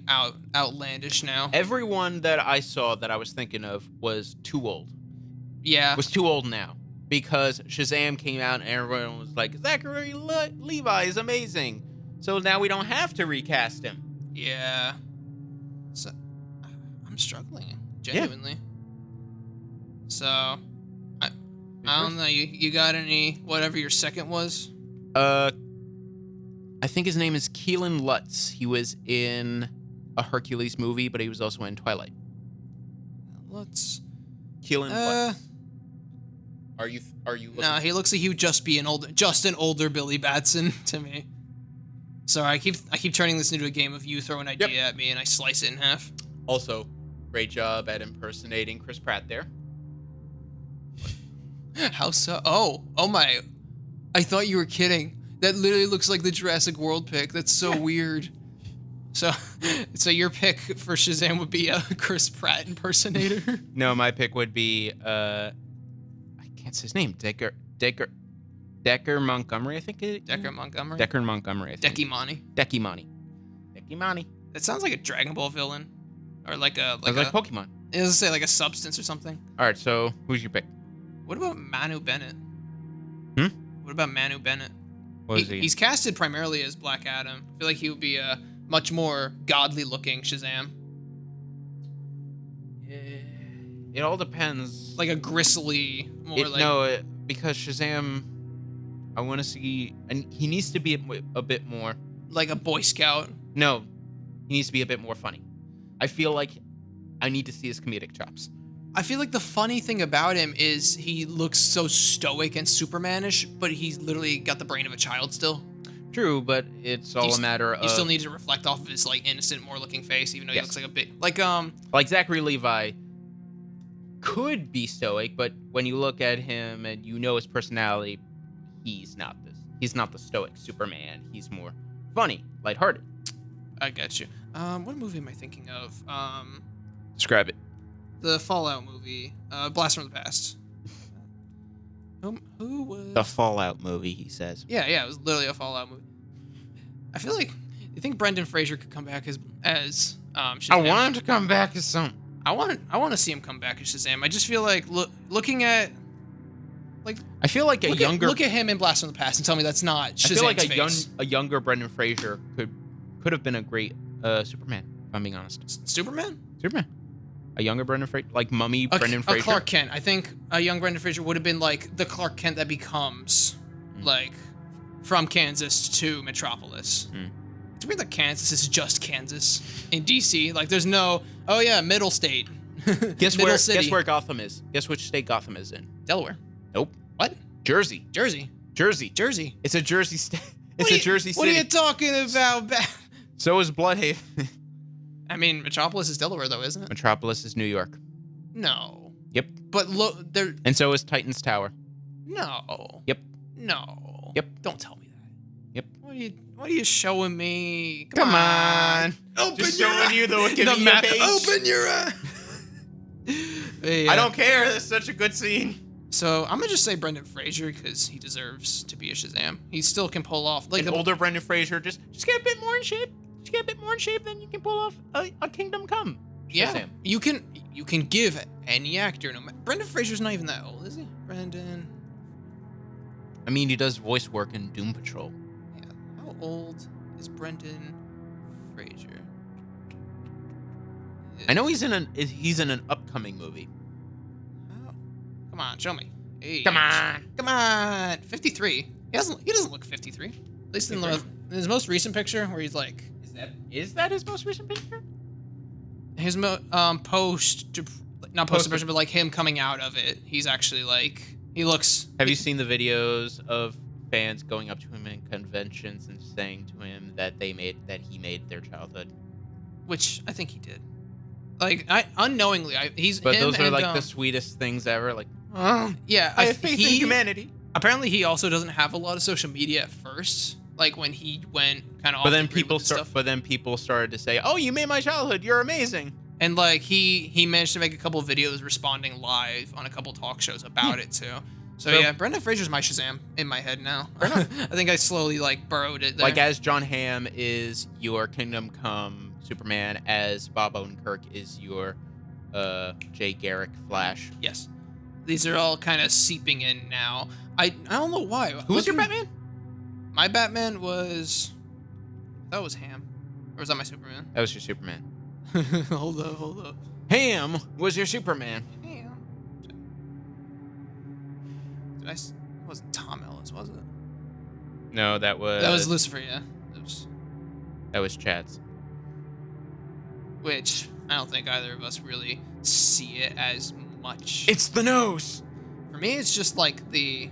outlandish now. Everyone that I saw that I was thinking of was too old. Yeah. Was too old now. Because Shazam came out and everyone was like, Zachary Levi is amazing. So now we don't have to recast him. Yeah. So I'm struggling, genuinely. So I don't know. You got any whatever your second was? I think his name is Keelan Lutz. He was in a Hercules movie, but he was also in Twilight. Let's. Keelan Lutz. Are you looking? No, he looks like he would just be an older Billy Batson to me. Sorry, I keep turning this into a game of you throw an idea at me and I slice it in half. Also, great job at impersonating Chris Pratt there. How so? Oh my! I thought you were kidding. That literally looks like the Jurassic World pick. That's so weird. So your pick for Shazam would be a Chris Pratt impersonator? No, my pick would be I can't say his name. Decker Montgomery, I think it. Decker Montgomery. Decker Montgomery, I think. Dekimani. That sounds like a Dragon Ball villain, or like Pokemon. It was say like a substance or something. All right, so who's your pick? What about Manu Bennett? What about Manu Bennett? What is he? He's casted primarily as Black Adam. I feel like he would be a much more godly-looking Shazam. It all depends. Like a gristly, because Shazam, I want to see, and he needs to be a bit more like a Boy Scout. No, he needs to be a bit more funny. I feel like I need to see his comedic chops. I feel like the funny thing about him is he looks so stoic and Superman-ish, but he's literally got the brain of a child still. True, but it's all a matter of... You still need to reflect off of his, like, innocent, more-looking face, even though he looks like a bit... Like Zachary Levi could be stoic, but when you look at him and you know his personality, he's not the stoic Superman. He's more funny, lighthearted. I get you. What movie am I thinking of? Describe it. The Fallout movie, Blast from the Past. Who was... The Fallout movie, he says. Yeah, it was literally a Fallout movie. I feel like... You think Brendan Fraser could come back as Shazam? I want him to come back as some... I want to see him come back as Shazam. I just feel like, looking at... Like, I feel like Look at him in Blast from the Past and tell me that's not Shazam's I feel like face. a younger Brendan Fraser could have been a great Superman, if I'm being honest. Superman? A younger Brendan Fraser, like Mummy Brendan Fraser. A Clark Kent. I think a young Brendan Fraser would have been like the Clark Kent that becomes like from Kansas to Metropolis. It's weird that Kansas is just Kansas in DC. Like there's no middle state. Guess City. where Gotham is? Guess which state Gotham is in? Delaware. Nope. What? Jersey. It's a Jersey state. It's a Jersey city. What are you talking about? So is Bloodhaven. I mean, Metropolis is Delaware, though, isn't it? Metropolis is New York. No. Yep. But look, there. And so is Titan's Tower. No. Yep. No. Yep. Don't tell me that. Yep. What are you showing me? Come on. Open Just your showing you the map. page. Open your eye. I don't care. That's such a good scene. So I'm gonna just say Brendan Fraser because he deserves to be a Shazam. He still can pull off like an older Brendan Fraser. Just get a bit more in shape. Just get a bit more in shape, then you can pull off a Kingdom Come. Shazam. Yeah, you can give any actor. Brendan Fraser's not even that old, is he? Brendan. I mean, he does voice work in Doom Patrol. Yeah. How old is Brendan Fraser? I know he's in an upcoming movie. Oh. Come on, show me. Hey, Come on. 53. He doesn't look 53. At least in his most recent picture, where he's like. Is that his most recent picture? His not post depression, but like him coming out of it. He's actually like He looks. Have you seen the videos of fans going up to him in conventions and saying to him that he made their childhood? Which I think he did. Like, I unknowingly, he's. But him those are and, like the sweetest things ever. Like, yeah, I have faith in humanity. Apparently, he also doesn't have a lot of social media at first. Like when he went kind of. But then people started to say, "Oh, you made my childhood. You're amazing." And like he managed to make a couple of videos responding live on a couple talk shows about it too. So yeah, Brendan Fraser's my Shazam in my head now. I think I slowly like burrowed it there. Like as John Hamm is your Kingdom Come Superman, as Bob Odenkirk is your Jay Garrick Flash. Yes, these are all kind of seeping in now. I don't know why. Who was your Batman? My Batman was. That was Ham, or was that my Superman? That was your Superman. hold up. Ham was your Superman. Ham. It wasn't Tom Ellis, was it? No, that was Lucifer. Yeah, that was Chad's. Which I don't think either of us really see it as much. It's the nose. For me, it's just like he's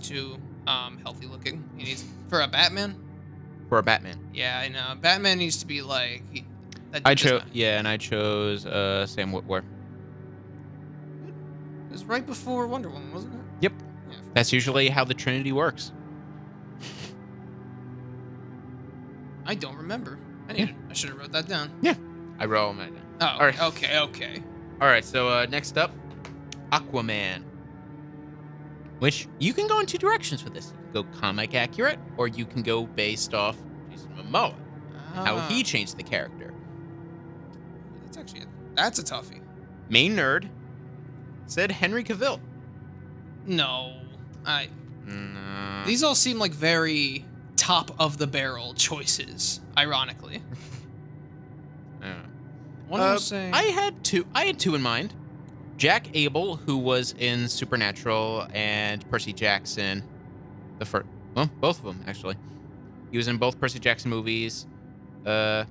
too healthy looking. He needs for a Batman. For a Batman. Yeah, I know. Batman needs to be like. I chose Sam Witwer. It was right before Wonder Woman, wasn't it? Yep. Yeah, That's usually how the Trinity works. I don't remember. I should have wrote that down. Yeah. I wrote all mine down. Oh, all right. Okay. All right, so next up, Aquaman. Which you can go in two directions with this. You can go comic accurate, or you can go based off Jason Momoa, how he changed the character. That's a toughie. Main nerd said Henry Cavill. No, these all seem like very top of the barrel choices. Ironically, What I was saying. I had two in mind. Jack Abel, who was in Supernatural, and Percy Jackson, both of them actually. He was in both Percy Jackson movies. I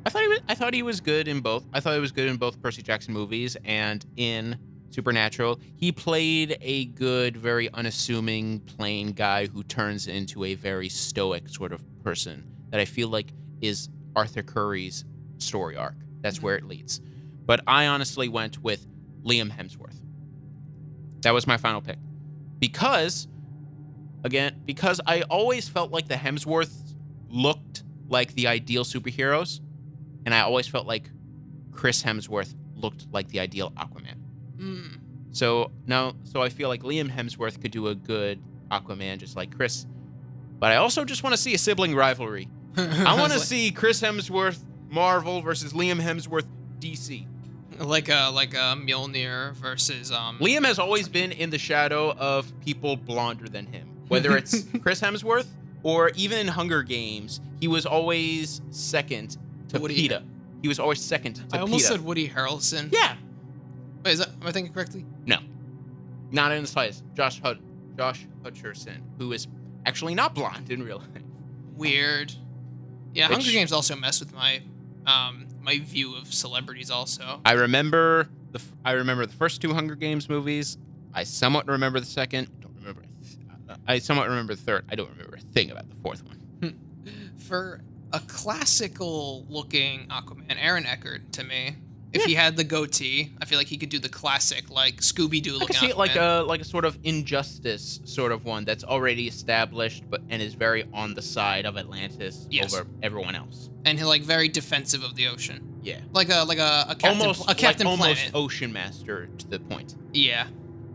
thought he was good in both. I thought he was good in both Percy Jackson movies and in Supernatural. He played a good, very unassuming, plain guy who turns into a very stoic sort of person that I feel like is Arthur Curry's story arc. That's where it leads. But I honestly went with Liam Hemsworth. That was my final pick. Because I always felt like the Hemsworths looked like the ideal superheroes, and I always felt like Chris Hemsworth looked like the ideal Aquaman. So I feel like Liam Hemsworth could do a good Aquaman just like Chris. But I also just want to see a sibling rivalry. I want to see Chris Hemsworth Marvel versus Liam Hemsworth DC. Like a Mjolnir versus Liam has always been in the shadow of people blonder than him. Whether it's Chris Hemsworth or even in Hunger Games, he was always second to PETA. He was always second to PETA. I almost said Woody Harrelson. Yeah. Wait, am I thinking correctly? No. Not in the slightest. Josh Hutcherson, who is actually not blonde in real life. Weird. Yeah, Hunger Games also messed with my my view of celebrities also. I remember the first two Hunger Games movies. I somewhat remember the second. I somewhat remember the third. I don't remember a thing about the fourth one. For a classical looking Aquaman, Aaron Eckhart to me. If he had the goatee, I feel like he could do the classic like Scooby-Doo looking. I can see Aquaman. it like a sort of Injustice sort of one that's already established, and is very on the side of Atlantis over everyone else. And he like very defensive of the ocean. Yeah. Like a Captain Planet. Almost Ocean Master to the point. Yeah.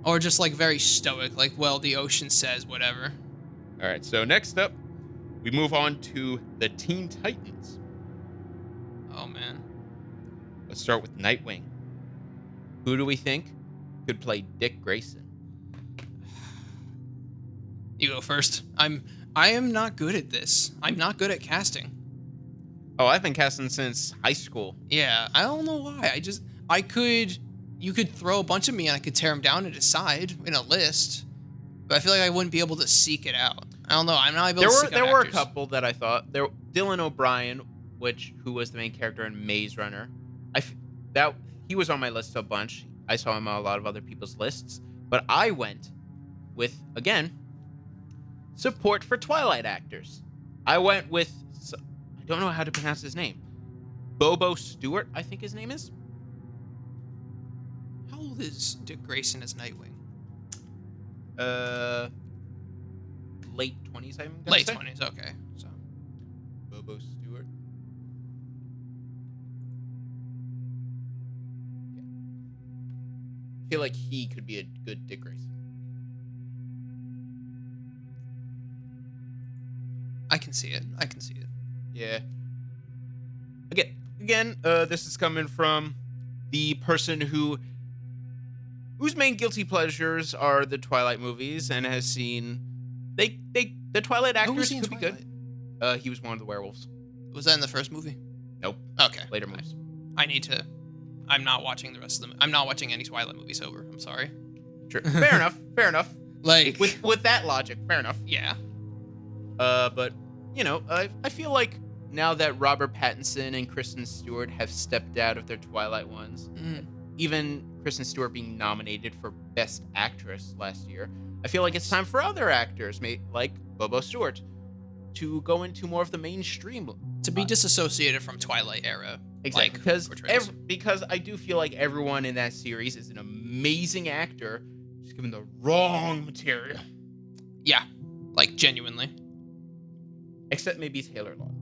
Or just like very stoic, like, well, the ocean says whatever. All right, so next up, we move on to the Teen Titans. Oh man. Let's start with Nightwing. Who do we think could play Dick Grayson? You go first. I am not good at this. I'm not good at casting. Oh, I've been casting since high school. Yeah, I don't know why. You could throw a bunch of me and I could tear them down and decide in a list, but I feel like I wouldn't be able to seek it out. I don't know. I'm not able to seek out There were a actors. couple that I thought. Dylan O'Brien, who was the main character in Maze Runner. He was on my list a bunch. I saw him on a lot of other people's lists, but I went with, again, support for Twilight actors. I went with, I don't know how to pronounce his name, Bobo Stewart, I think his name is. How old is Dick Grayson as Nightwing? Late 20s, I'm gonna Late say. 20s, okay. So Bobo Stewart. Yeah. I feel like he could be a good Dick Grayson. I can see it. Yeah. Again, this is coming from the person whose main guilty pleasures are the Twilight movies and has seen the Twilight Who was actors he in could be good. Twilight? He was one of the werewolves. Was that in the first movie? Nope. Okay. Later movies. I'm not watching the rest of them. I'm not watching any Twilight movies over. I'm sorry. Sure. Fair enough. Fair enough. Like, With that logic, fair enough. yeah. But you know, I feel like now that Robert Pattinson and Kristen Stewart have stepped out of their Twilight ones, even Kristen Stewart being nominated for Best Actress last year, I feel like it's time for other actors, like Bobo Stewart, to go into more of the mainstream. To be disassociated from Twilight era. Exactly. Like, because I do feel like everyone in that series is an amazing actor, just given the wrong material. Yeah. Like, genuinely. Except maybe Taylor Lautner.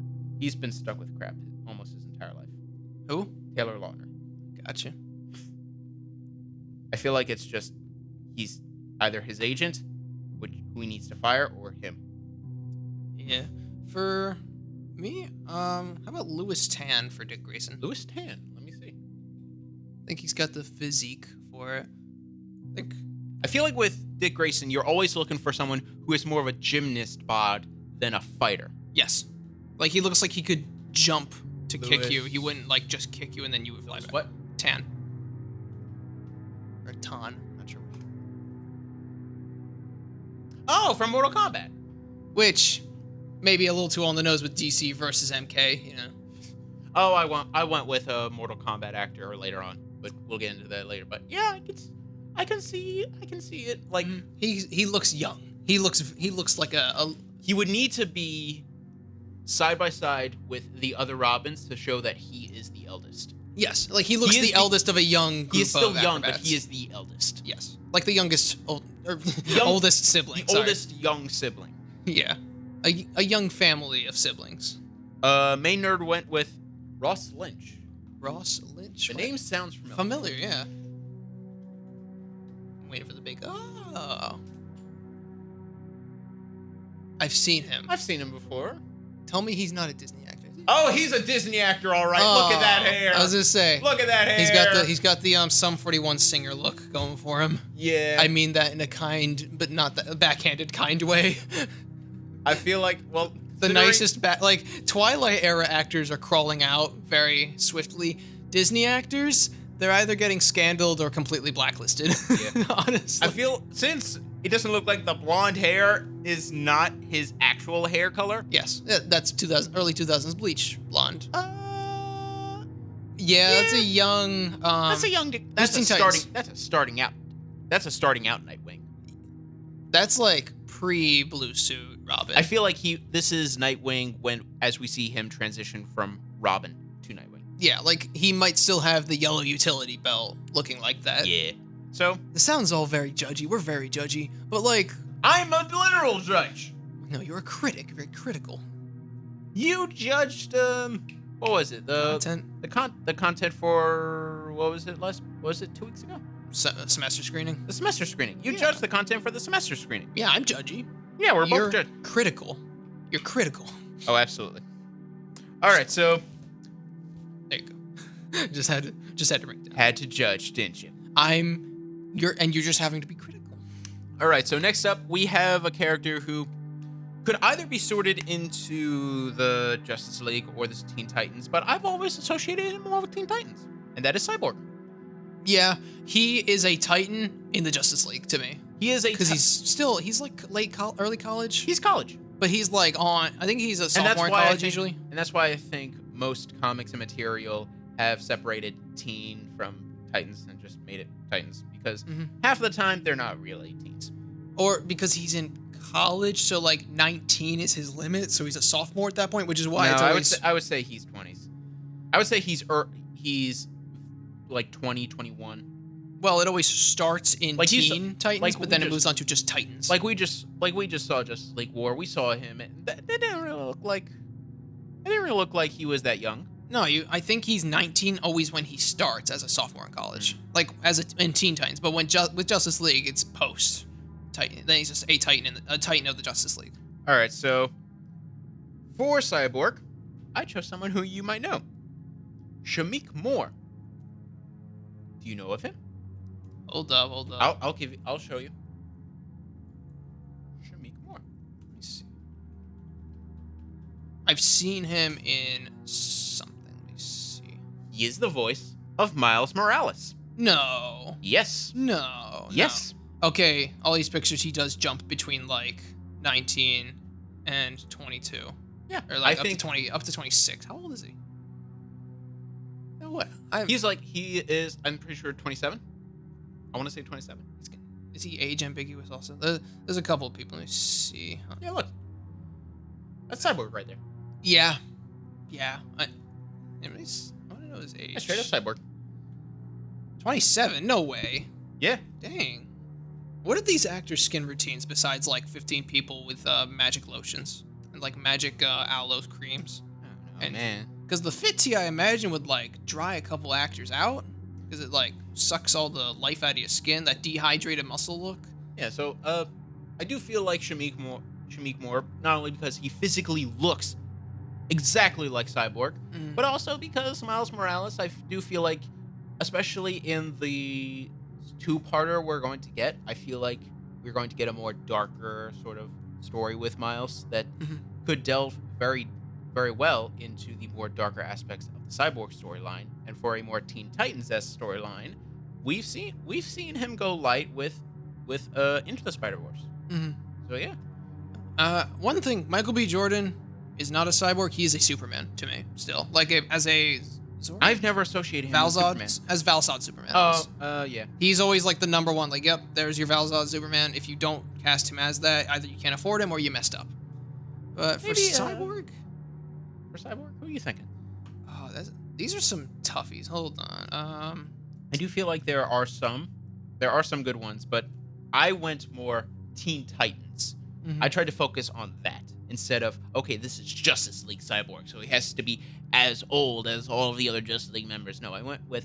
He's been stuck with crap almost his entire life. Who? Taylor Lautner. Gotcha. I feel like it's just he's either his agent, who he needs to fire, or him. Yeah. For me, how about Louis Tan for Dick Grayson? Louis Tan. Let me see. I think he's got the physique for it. I feel like with Dick Grayson, you're always looking for someone who is more of a gymnast bod than a fighter. Yes. Like, he looks like he could jump to kick you. Louis- He wouldn't, like, just kick you and then you would fly back. What? Tan. Or Tan. Not sure which. Oh, from Mortal Kombat. Which, maybe a little too on the nose with DC versus MK, you know. Oh, I went with a Mortal Kombat actor later on, but we'll get into that later. But yeah, I can see it. Like He looks young. He looks like a he would need to be side by side with the other Robins to show that he is the eldest. yes, like he looks He is the eldest of a young group He is still of young, but acrobats. he is the eldest. Yes, like the youngest, Young- oldest sibling. The sorry. oldest young sibling. Yeah, a young family of siblings. Main nerd went with Ross Lynch. Ross Lynch. The name sounds familiar. familiar, yeah. I'm waiting for the big. Oh, I've seen him. I've seen him before. Tell me he's not a Disney actor. Is he? Oh, he's a Disney actor, all right. Look at that hair. I was gonna say. Look at that hair. He's got the Sum 41 singer look going for him. Yeah. I mean that in a kind, but not the backhanded kind way. I feel like, well, The considering- nicest like Twilight era actors are crawling out very swiftly. Disney actors, they're either getting scandaled or completely blacklisted. Yeah. Honestly. I feel since it doesn't look like the blonde hair is not his actual hair color. Yes, that's early 2000s bleach blonde. Yeah, That's a young. that's a young. That's a Teen starting. Titans. That's a starting out. That's a starting out Nightwing. That's like pre-blue suit Robin. I feel like this is Nightwing as we see him transition from Robin to Nightwing. Yeah, like he might still have the yellow utility belt looking like that. Yeah. So This sounds all very judgy. We're very judgy, but like, I'm a literal judge. no, you're a critic. Very critical. You judged what was it? Content. The content for what was it 2 weeks ago? Semester screening. The semester screening. You Yeah. judged the content for the semester screening. Yeah, I'm judgy. Yeah, we're You're both judged. critical. You're critical. Oh, absolutely. All right, so There you go. just had to bring it down. had to judge, didn't you? You're just having to be critical. All right, so next up we have a character who could either be sorted into the Justice League or the Teen Titans, but I've always associated him more with Teen Titans, and that is Cyborg. Yeah, he is a Titan in the Justice League to me. He is Because he's like early college. he's college, But he's like I think he's a and sophomore in college usually. And that's why I think most comics and material have separated teen from Titans and just made it Titans because Mhm. half the time they're not really teens. Or because he's in college, so like 19 is his limit, so he's a sophomore at that point, which is why No, it's always. I would say he's 20s. I would say he's like 20, 21. Well, it always starts in Like he's- Teen Titans, like but we then it just- moves on to just Titans. Like we just saw Justice League War. We saw him, and that didn't really look like. It didn't really look like he was that young. No, I think he's 19 always when he starts as a sophomore in college, like in Teen Titans. But with Justice League, it's post Titan. Then he's just a Titan of the Justice League. All right, so for Cyborg, I chose someone who you might know, Shamik Moore. Do you know of him? Hold up. I'll show you. Shamik Moore. Let me see. I've seen him in something. Let me see. He is the voice of Miles Morales. No. Yes. No. Yes. Okay, all these pictures he does jump between like 19 and 22. Yeah. Or like I up think to 20, up to 26. How old is he? you know what? I'm- He is. I'm pretty sure 27. I want to say 27. Is he age ambiguous also? There's a couple of people. Let me see. Huh. Yeah, look. That's Cyborg right there. Yeah. Yeah. I want to know his age. Yeah, straight up Cyborg. 27? No way. Yeah. Dang. What are these actors' skin routines besides like 15 people with magic lotions and like magic aloe creams? Oh, man. Because the Fit Tea, I imagine, would like dry a couple actors out because it like sucks all the life out of your skin, that dehydrated muscle look. Yeah, so I do feel like Shamik Moore, not only because he physically looks exactly like Cyborg, Mhm. but also because Miles Morales, I do feel like, especially in the two-parter we're going to get, I feel like we're going to get a more darker sort of story with Miles that Mhm. could delve very, very well into the more darker aspects of the Cyborg storyline. And for a more Teen Titans-esque storyline, we've seen him go light with Into the Spider-Verse. Mhm. So yeah. One thing, Michael B. Jordan is not a cyborg. He is a Superman to me still. Like as a Zord? I've never associated him with Superman. Valzad as Valzad Superman. Oh, yeah. He's always like the number one. Like, yep, there's your Valzad Superman. If you don't cast him as that, either you can't afford him or you messed up. But for Maybe, Cyborg, For Cyborg, who are you thinking? oh, these are some toughies. Hold on. I do feel like there are some good ones, but I went more Teen Titans. Mhm. I tried to focus on that instead of, okay, this is Justice League Cyborg, so he has to be as old as all of the other Justice League members. No, I went with,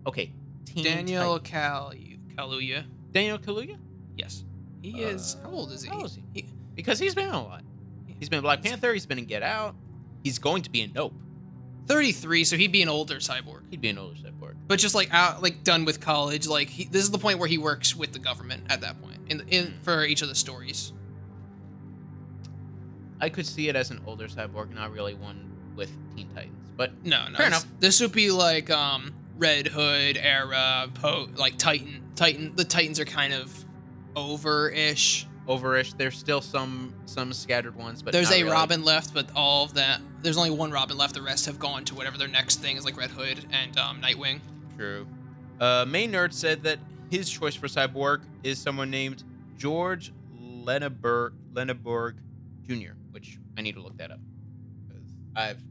okay, Teen Daniel Titans. Kaluuya. Daniel Kaluuya? Yes, he is. How old is he? How old is he? Because he's been in a lot. He's been in Black Panther, he's been in Get Out, he's going to be in Nope. 33, so he'd be an older cyborg. He'd be an older Cyborg. But just like out, like done with college, like this is the point where he works with the government at that point in for each of the stories. I could see it as an older Cyborg, not really one with Teen Titans, but No, Fair it's- enough. This would be like Red Hood era, like Titan. The Titans are kind of over-ish. overish. There's still some scattered ones, but There's not a really. Robin left, but all of that. There's only one Robin left. The rest have gone to whatever their next thing is, like Red Hood and Nightwing. True. Main Nerd said that his choice for Cyborg is someone named George Lenneberg Jr., which I need to look that up because I've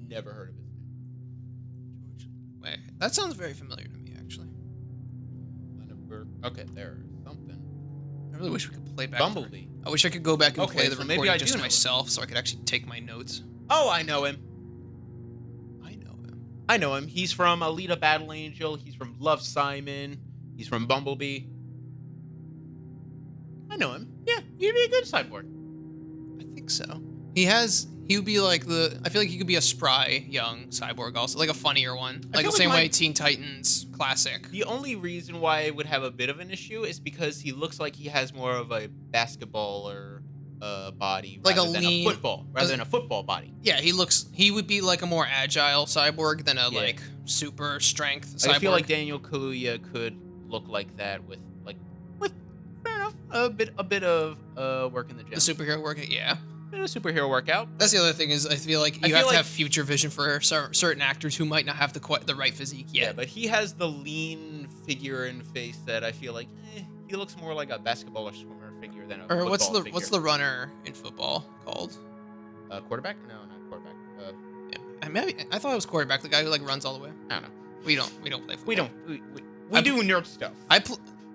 never heard of his name. Wait, that sounds very familiar to me, actually. Lenneberg. Okay, there's something. I really wish we could play back. Bumblebee. I wish I could go back and Okay, play the so maybe recording I just do know him. myself, so I could actually take my notes. Oh, I know him. I know him. He's from Alita Battle Angel. He's from Love, Simon. He's from Bumblebee. I know him. Yeah, he'd be a good Cyborg. I think so. He would be like I feel like he could be a spry young cyborg also, like a funnier one. I Like feel the same like way Teen Titans classic. The only reason why I would have a bit of an issue is because he looks like he has more of a basketballer body Like a rather than lean- rather than a football body. Yeah, he would be like a more agile cyborg than a Yeah. like super strength cyborg. Like, I feel like Daniel Kaluuya could look like that with fair enough a bit of work in the gym. the superhero work. Yeah. in a superhero workout. That's the other thing is I feel like you feel have to like- have future vision for certain actors who might not have the right physique yet. Yeah, but he has the lean figure and face that I feel like he looks more like a basketball or swimmer figure than a Or what's football the figure. what's the runner in football called? Quarterback? No, not quarterback. I thought it was quarterback, the guy who like runs all the way. I don't know. We don't play football. We don't. We do nerd stuff.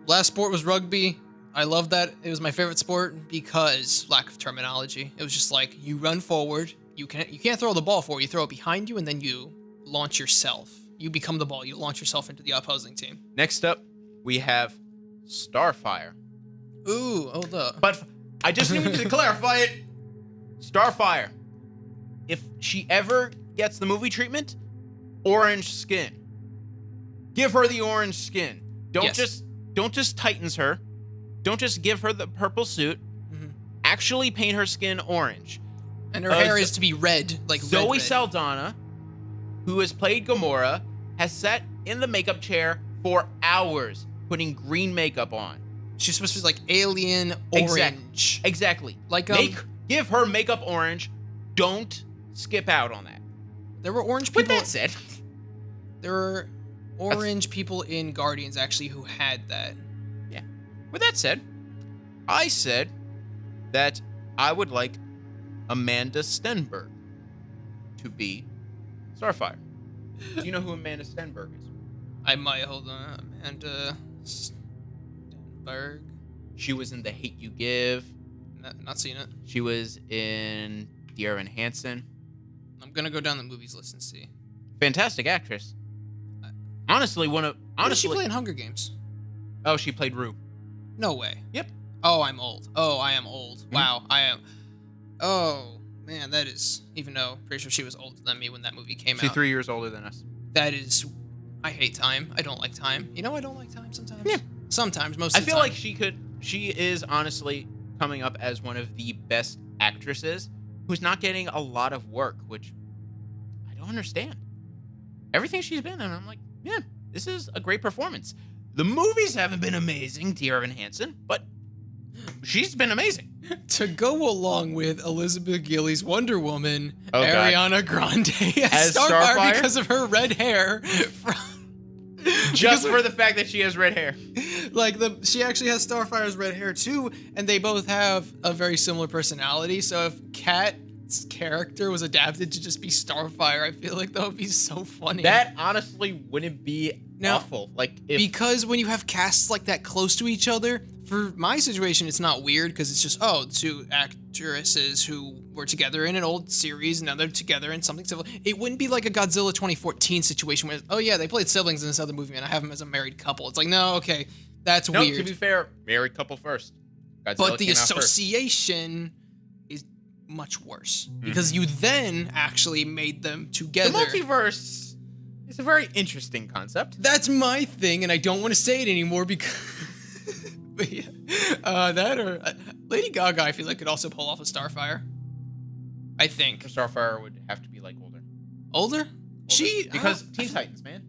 Last sport was rugby. I love that. It was my favorite sport because lack of terminology. It was just like you run forward. You can't throw the ball forward. You throw it behind you, and then you launch yourself. You become the ball. You launch yourself into the opposing team. Next up, we have Starfire. Ooh, hold up. But I just need to clarify it. Starfire. If she ever gets the movie treatment, orange skin. Give her the orange skin. Don't just Titans her. Don't just give her the purple suit. Mm-hmm. Actually paint her skin orange. And her hair is to be red, like Zoe red. Saldana, who has played Gamora, has sat in the makeup chair for hours putting green makeup on. She's supposed to be like alien orange. Exactly. Like give her makeup orange. Don't skip out on that. there were orange people. With that said, There were orange people in Guardians actually who had that. yeah. With that said, I said that I would like Amanda Stenberg to be Starfire. Do you know who Amanda Stenberg is? I might hold on. Amanda Stenberg. She was in The Hate You Give. Not seen it. She was in Dear Evan Hansen. I'm gonna go down the movies list and see. Fantastic actress. Honestly, What did she play in Hunger Games? Oh, she played Rue. No way. Yep. Oh, I'm old. Oh, I am old. Mm-hmm. Wow, I am. Oh man, that is. Even though pretty sure she was older than me when that movie came She's out. 3 years older than us. That is. I hate time. I don't like time. You know, I don't like time sometimes. Yeah. Sometimes, most I of the feel time. like she is honestly coming up as one of the best actresses who's not getting a lot of work, which I don't understand. Everything she's been in, I'm like, yeah, this is a great performance. The movies haven't been amazing, Dear Evan Hansen, but she's been amazing. To go along with Elizabeth Gillies' Wonder Woman, Oh, God. Ariana Grande As as Starfire Starfire? because of her red hair. Just for the fact that she has red hair. She actually has Starfire's red hair too, and they both have a very similar personality. So if Kat's character was adapted to just be Starfire, I feel like that would be so funny. That honestly wouldn't be awful. Like Because when you have casts like that close to each other, for my situation, it's not weird because it's just, two actresses who were together in an old series, now they're together in something similar. It wouldn't be like a Godzilla 2014 situation where, they played siblings in this other movie and I have them as a married couple. It's like, no, okay, that's weird. to be fair, married couple first. Godzilla But the came out first. association is much worse because you then actually made them together. The multiverse is a very interesting concept. That's my thing, and I don't want to say it anymore because. But yeah, that or Lady Gaga, I feel like could also pull off a Starfire. I think Starfire would have to be like older. older. Because Teen Titans, man.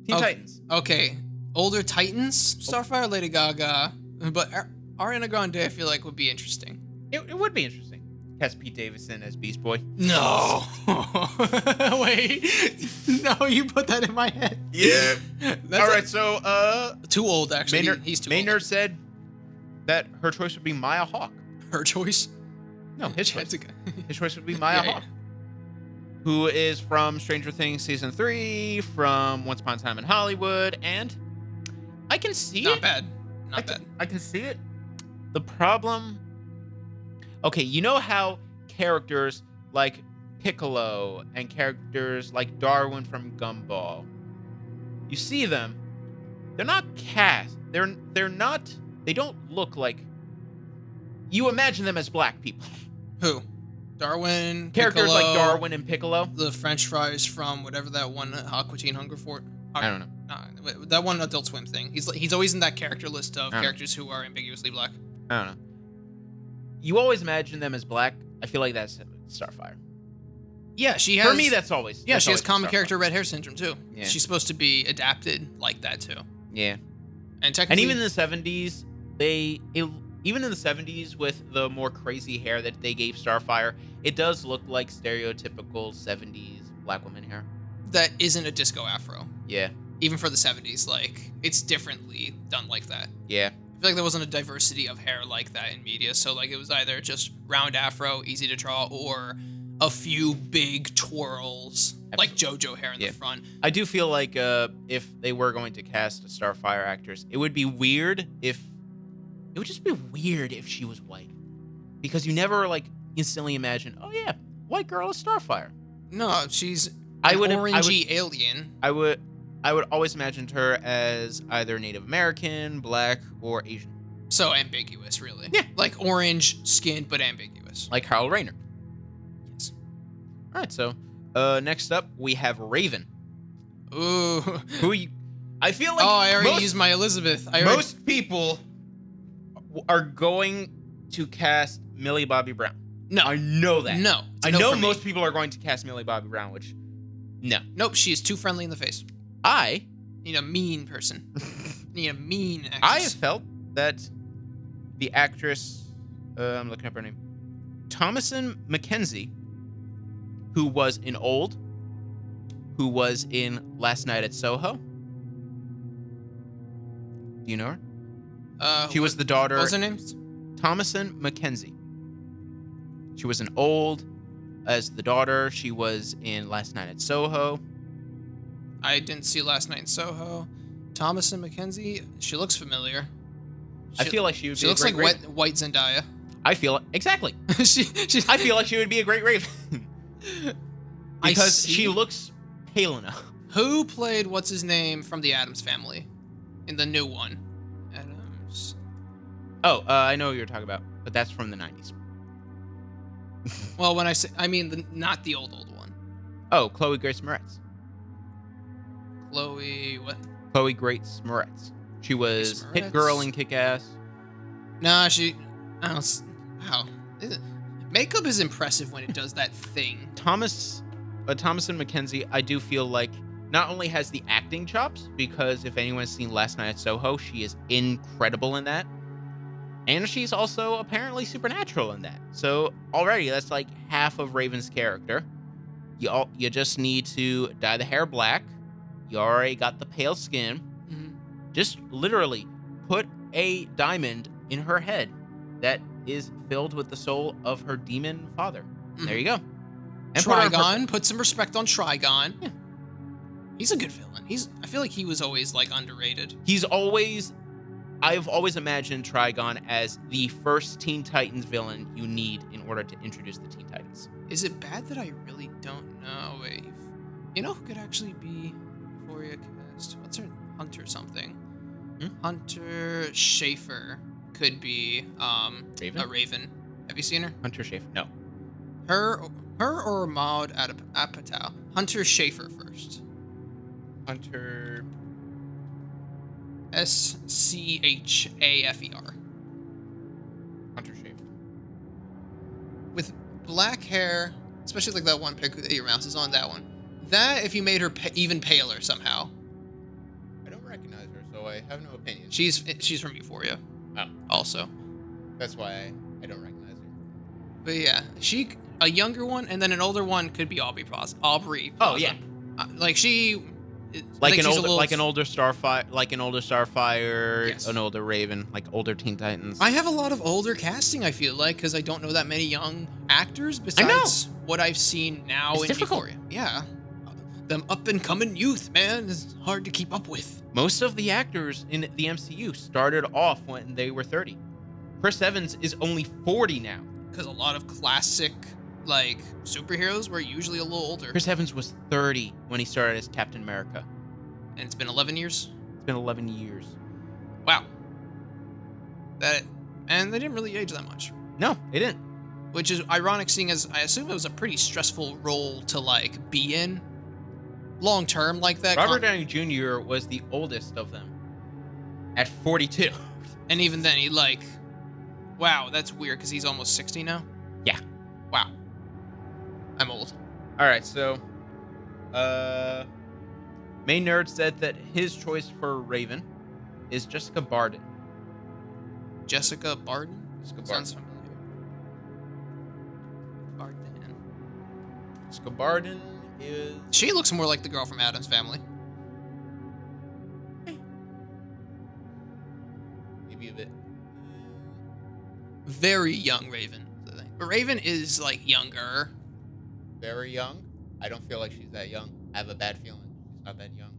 Teen Titans. Okay, older Titans, Starfire, Lady Gaga, but Ariana Grande, I feel like would be interesting. It would be interesting. Cast Pete Davidson as Beast Boy. No, wait, no, you put that in my head. Yeah. That's All right, so too old actually. He's too Maynard old. said that her choice would be Maya Hawke. Her choice. No, his choice. Jessica. His choice would be Maya Yeah, Hawke, who is from Stranger Things season 3, from Once Upon a Time in Hollywood, and I can see Not it. bad. Not bad. I can see it. The problem. Okay, you know how characters like Piccolo and characters like Darwin from Gumball, you see them, they're not cast. They're not. They don't look like. You imagine them as black people. Who? Darwin. Characters Piccolo, like Darwin and Piccolo. The French fries from whatever that one Aqua Teen Hunger for. I don't know. That one Adult Swim thing. He's always in that character list of I don't characters who are ambiguously black. I don't know. You always imagine them as black. I feel like that's Starfire. Yeah, she has. For me, that's always. Yeah, that's she has always common Starfire. character red hair syndrome too. Yeah. She's supposed to be adapted like that too. Yeah. And technically, And even in the 70s, even in the 70s with the more crazy hair that they gave Starfire, it does look like stereotypical 70s black woman hair. That isn't a disco afro. Yeah. Even for the 70s, like, it's differently done like that. Yeah. I feel like there wasn't a diversity of hair like that in media, so like it was either just round afro, easy to draw, or a few big twirls, like JoJo hair in the front. I do feel like if they were going to cast a Starfire actress, it would be weird if... It would just be weird if she was white. Because you never, like, instantly imagine, oh yeah, white girl is Starfire. No, she's orangey alien. I would always imagined her as either Native American, black, or Asian. So ambiguous, really. Yeah. Like orange skin, but ambiguous. Like Kyle Rayner. Yes. All right, so next up, we have Raven. Ooh. Who you... I feel like... Oh, I already used my Elizabeth. Most people are going to cast Millie Bobby Brown. No. I know that. No. I know most people are going to cast Millie Bobby Brown, which... No. Nope, she is too friendly in the face. I need a mean person. Need a mean actress. I have felt that the actress, I'm looking up her name, Thomasin McKenzie, who was in Old, who was in Last Night at Soho. Do you know her? She was the daughter. What was her name? Thomasin McKenzie. She was in Old as the daughter. She was in Last Night at Soho. I didn't see Last Night in Soho. Thomasin McKenzie. She looks familiar. I feel like she would be. She looks like white Zendaya. I feel exactly. I feel like she would be a great Raven because she looks pale enough. Who played what's his name from the Addams Family in the new one? Addams. Oh, I know what you're talking about, but that's from the 90s. Well, when I mean not the old one. Oh, Chloe Grace Moretz. Chloe what? Chloe Grace Moretz. She was Hit Girl in Kick-Ass. Nah, I don't. Wow. Makeup is impressive when it does that thing. Thomasin McKenzie, I do feel like not only has the acting chops, because if anyone's seen Last Night at Soho, she is incredible in that. And she's also apparently supernatural in that. So already that's like half of Raven's character. You just need to dye the hair black. You already got the pale skin. Mm-hmm. Just literally put a diamond in her head that is filled with the soul of her demon father. Mm-hmm. There you go. And Trigon. Put some respect on Trigon. Yeah. He's a good villain. I feel like he was always like underrated. I've always imagined Trigon as the first Teen Titans villain you need in order to introduce the Teen Titans. Is it bad that I really don't know? Wait, you know who could actually be Euphoria cast? What's her Hunter something? Hunter Schafer could be Raven? a Raven. Have you seen her? Hunter Schafer. No. Her or Maud Apatow. Hunter Schafer first. Hunter Schafer. Hunter Schafer. With black hair, especially like that one pic that your mouse is on, that one. That, if you made her even paler somehow. I don't recognize her, so I have no opinion. She's from Euphoria. Oh. Also. That's why I don't recognize her. But yeah, a younger one, and then an older one could be Aubrey Plaza. Oh, yeah. Like she... Like an older Starfire, yes. An older Raven, like older Teen Titans. I have a lot of older casting, I feel like, because I don't know that many young actors besides what I've seen now in Euphoria. Yeah. Them up-and-coming youth, man, is hard to keep up with. Most of the actors in the MCU started off when they were 30. Chris Evans is only 40 now. Because a lot of classic, like, superheroes were usually a little older. Chris Evans was 30 when he started as Captain America. And it's been 11 years? It's been 11 years. Wow. And they didn't really age that much. No, they didn't. Which is ironic, seeing as I assume it was a pretty stressful role to, like, be in. Long term like that. Robert Downey Jr. was the oldest of them at 42. And even then, he like, wow, that's weird because he's almost 60 now. Yeah. Wow. I'm old. All right, so, Main Nerd said that his choice for Raven is Jessica Barden. Jessica Barden. Jessica Sounds Barden. familiar. Barden. Jessica Barden is... She looks more like the girl from Addams Family. maybe a bit... Very young Raven, I think. But Raven is like younger. very young. I don't feel like she's that young. I have a bad feeling she's not that young.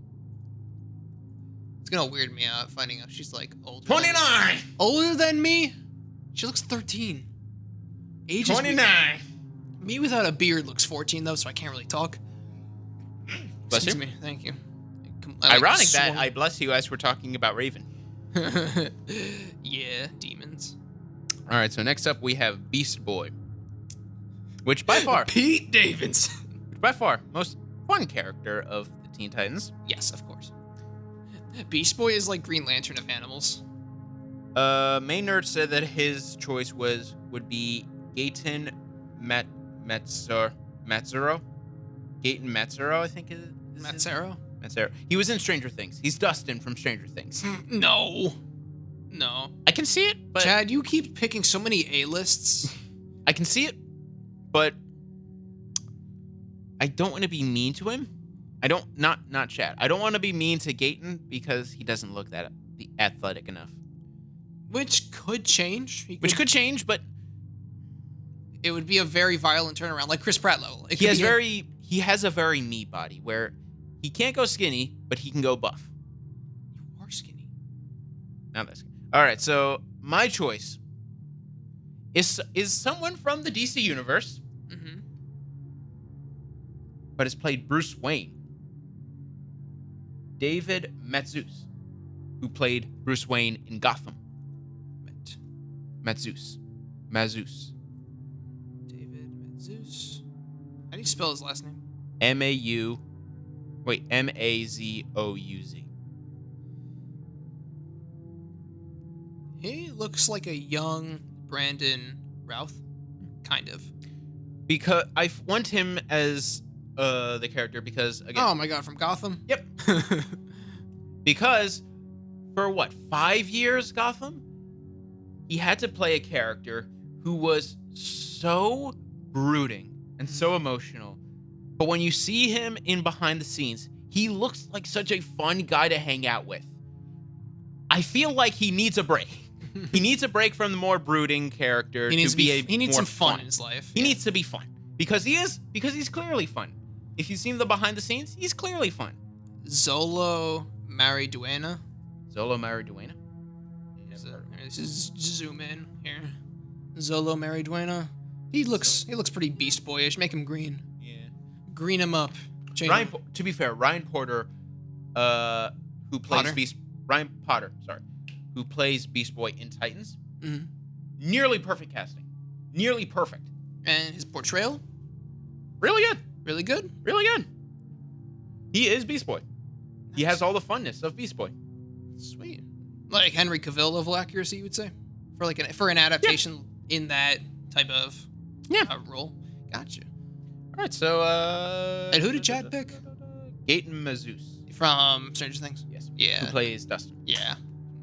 It's gonna weird me out finding out she's like older. 29! Older than me? She looks 13. Age is 29! me without a beard looks 14 though, so I can't really talk. Bless Excuse you. me. Thank you. Ironic that I bless you as we're talking about Raven. Yeah, demons. All right, so next up we have Beast Boy, which by far, Pete Davidson. most fun character of the Teen Titans. Yes, of course. Beast Boy is like Green Lantern of animals. Main Nerd said that his choice would be Gaten Metzero. Gaten Metzero, I think is Matsaro? Metzero. He was in Stranger Things. He's Dustin from Stranger Things. No. I can see it, but Chad, you keep picking so many A-lists. I can see it, but I don't want to be mean to him. Not Chad. I don't want to be mean to Gaten because he doesn't look that athletic enough. Which could change. Which could change, but It would be a very violent turnaround, like Chris Pratt level. he has a very me body where he can't go skinny, but he can go buff. You are skinny. Not that skinny. All right, so my choice is someone from the DC universe, Mm-hmm. but has played Bruce Wayne. David Matzus, who played Bruce Wayne in Gotham. Matzus. David Matzus. How do you spell his last name? Mazous. He looks like a young Brandon Routh, kind of. Because I want him as the character because again. Oh my god, from Gotham? Yep. Because for 5 years, Gotham, he had to play a character who was so brooding and so emotional. But when you see him in behind the scenes, he looks like such a fun guy to hang out with. I feel like he needs a break. He needs a break from the more brooding character. He needs more some fun in his life. He needs to be fun because he's clearly fun. If you've seen the behind the scenes, he's clearly fun. Zolo Mariduena. Let's just zoom in here. Zolo Mariduena. He looks pretty Beast Boyish. Make him green. Yeah. Green him up. To be fair, Ryan Porter, who plays Ryan Potter, who plays Beast Boy in Titans. Mm-hmm. Nearly perfect casting. Nearly perfect. And his portrayal? Really good. Really good? Really good. He is Beast Boy. He has all the funness of Beast Boy. Sweet. Like Henry Cavill level accuracy, you would say? For an adaptation in that type of role. Gotcha. All right, so And who did Chad pick? Gaten Matzus. From Stranger Things? Yes. Yeah. Who plays Dustin. Yeah.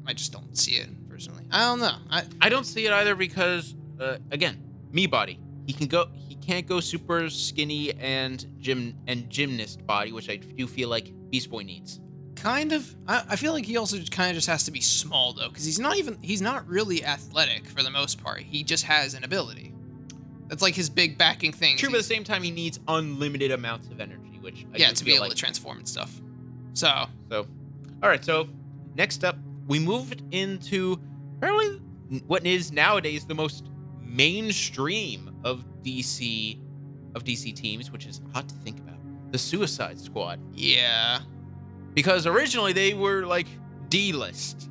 I just don't see it personally. I don't know. I don't see it either because again, me body. He can't go super skinny and gymnast body, which I do feel like Beast Boy needs. Kind of. I feel like he also kind of just has to be small though, because he's not really athletic for the most part. He just has an ability. That's like his big backing thing. True, but at the same time, he needs unlimited amounts of energy, which I do to be feel able like. to transform and stuff. So, all right. So next up, we moved into apparently what is nowadays the most mainstream of DC teams, which is hot to think about, the Suicide Squad. yeah. Because originally they were like D-list.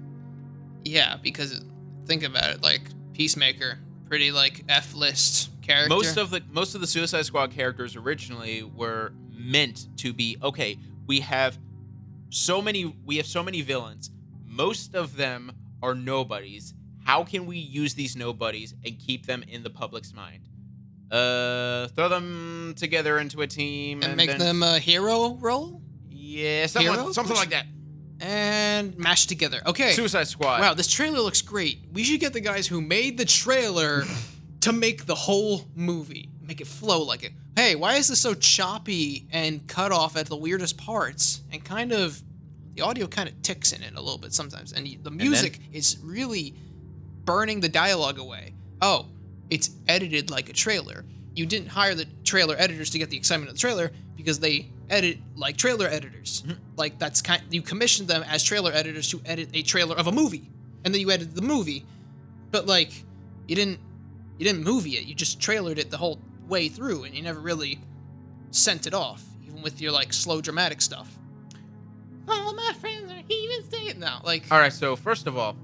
Yeah, because think about it, like Peacemaker, pretty like F-list character. Most of the Suicide Squad characters originally were meant to be okay. We have so many villains. Most of them are nobodies. How can we use these nobodies and keep them in the public's mind? Throw them together into a team and make them a hero role. Yeah, something like that. and mashed together. Okay. Suicide Squad. Wow, this trailer looks great. We should get the guys who made the trailer to make the whole movie. Make it flow like it. Hey, why is this so choppy and cut off at the weirdest parts? And kind of, the audio kind of ticks in it a little bit sometimes. And the music is really burning the dialogue away. Oh, it's edited like a trailer. You didn't hire the trailer editors to get the excitement of the trailer because they edit like trailer editors. Like that's you commissioned them as trailer editors to edit a trailer of a movie, and then you edited the movie, but like you didn't movie it. You just trailered it the whole way through, and you never really sent it off, even with your like slow dramatic stuff. All my friends are even saying now. Like, all right. So first of all,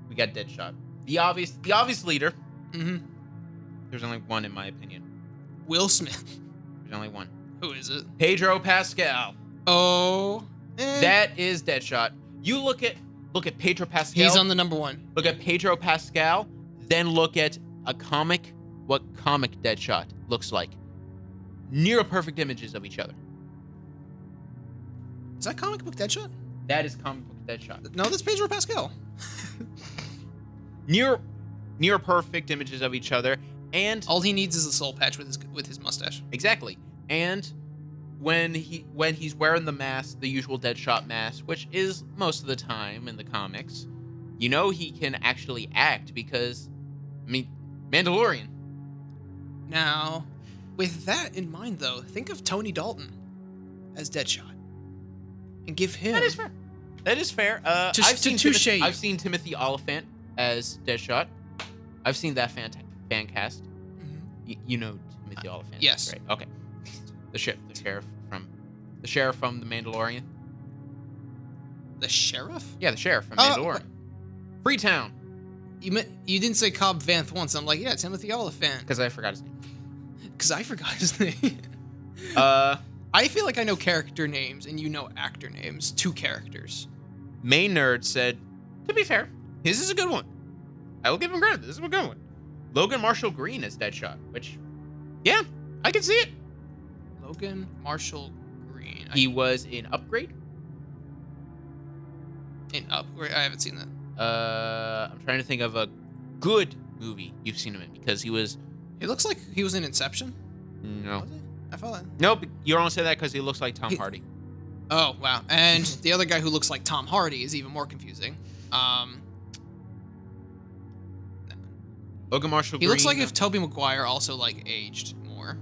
we got Deadshot, the obvious leader. Mm-hmm. There's only one, in my opinion. Will Smith. There's only one. Who is it? Pedro Pascal. Oh, that is Deadshot. You look at Pedro Pascal. He's on the number one. Look at Pedro Pascal, then look at what comic Deadshot looks like. Near perfect images of each other. Is that comic book Deadshot? That is comic book Deadshot. No, that's Pedro Pascal. Near perfect images of each other, and all he needs is a soul patch with his mustache. Exactly. And when he's wearing the mask, the usual Deadshot mask, which is most of the time in the comics, you know he can actually act because, I mean, Mandalorian. Now, with that in mind, though, think of Tony Dalton as Deadshot, and give him. That is fair. That is fair. I've seen Timothy Oliphant as Deadshot. I've seen that fan cast. Mm-hmm. You know Timothy Oliphant. Yes. Right. Okay. The sheriff from The Mandalorian. The sheriff? Yeah, the sheriff from Mandalorian. Freetown. You didn't say Cobb Vanth once. I'm like, yeah, Timothy Oliphant. Because I forgot his name. I feel like I know character names and you know actor names. 2 characters. Main Nerd said, to be fair, his is a good one. I will give him credit. This is a good one. Logan Marshall Green as Deadshot, which, yeah, I can see it. Logan Marshall Green. He was in Upgrade. In Upgrade? I haven't seen that. I'm trying to think of a good movie you've seen him in because he was. He looks like he was in Inception. No. Was he? I felt that. Nope. You don't say that because he looks like Tom Hardy. Oh, wow. And the other guy who looks like Tom Hardy is even more confusing. Logan Marshall Green. He looks like if Tobey Maguire also like aged more.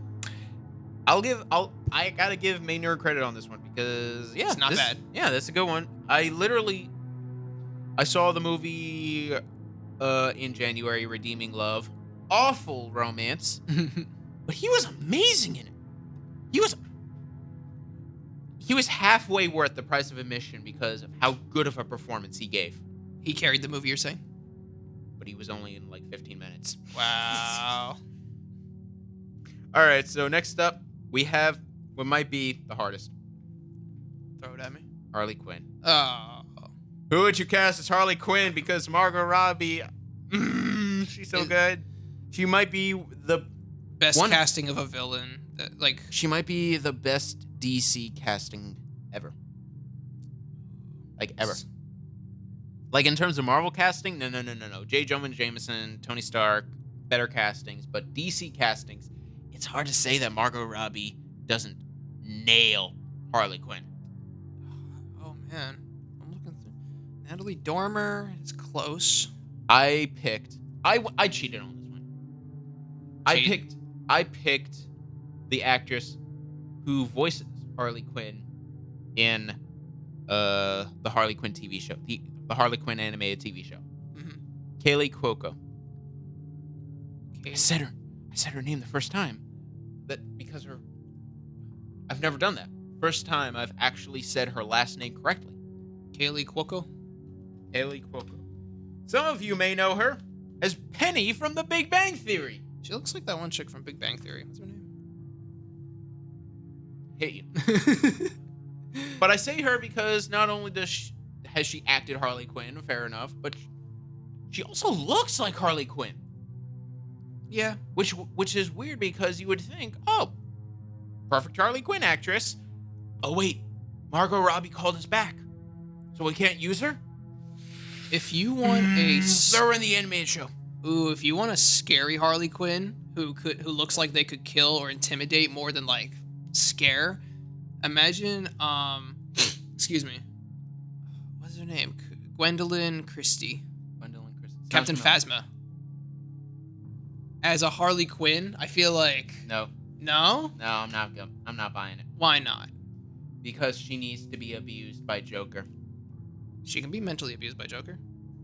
I gotta give Main Nerd credit on this one because it's not bad. Yeah, that's a good one. I saw the movie in January, Redeeming Love. Awful romance, but he was amazing in it. He was halfway worth the price of admission because of how good of a performance he gave. He carried the movie, you're saying? But he was only in like 15 minutes. Wow. All right, so next up, we have what might be the hardest. Throw it at me. Harley Quinn. Oh. Who would you cast as Harley Quinn? Because Margot Robbie, she's so good. She might be the best casting of a villain. She might be the best DC casting ever. Like, ever. Like, in terms of Marvel casting, no. J. Jonah Jameson, Tony Stark, better castings. But DC castings, it's hard to say that Margot Robbie doesn't nail Harley Quinn. Oh, man. I'm looking through. Natalie Dormer is close. I cheated on this one. I picked the actress who voices Harley Quinn in the Harley Quinn TV show, the Harley Quinn animated TV show. Mm-hmm. Kaylee Cuoco. I said her name the first time. Because I've never done that. First time I've actually said her last name correctly. Kaylee Cuoco. Kaylee Cuoco. Some of you may know her as Penny from The Big Bang Theory. She looks like that one chick from Big Bang Theory. What's her name? Hate you. But I say her because not only has she acted Harley Quinn, fair enough, but she also looks like Harley Quinn. Yeah. Which is weird because you would think, oh, perfect Harley Quinn actress. Oh, wait. Margot Robbie called us back, so we can't use her. If you want Throw her in the animated show. if you want a scary Harley Quinn who looks like they could kill or intimidate more than like scare, imagine excuse me, what's her name? Gwendolyn Christie. Captain Phasma. As a Harley Quinn, I feel like No, no. I'm not buying it Why not? because she needs to be abused by Joker. She can be mentally abused by Joker.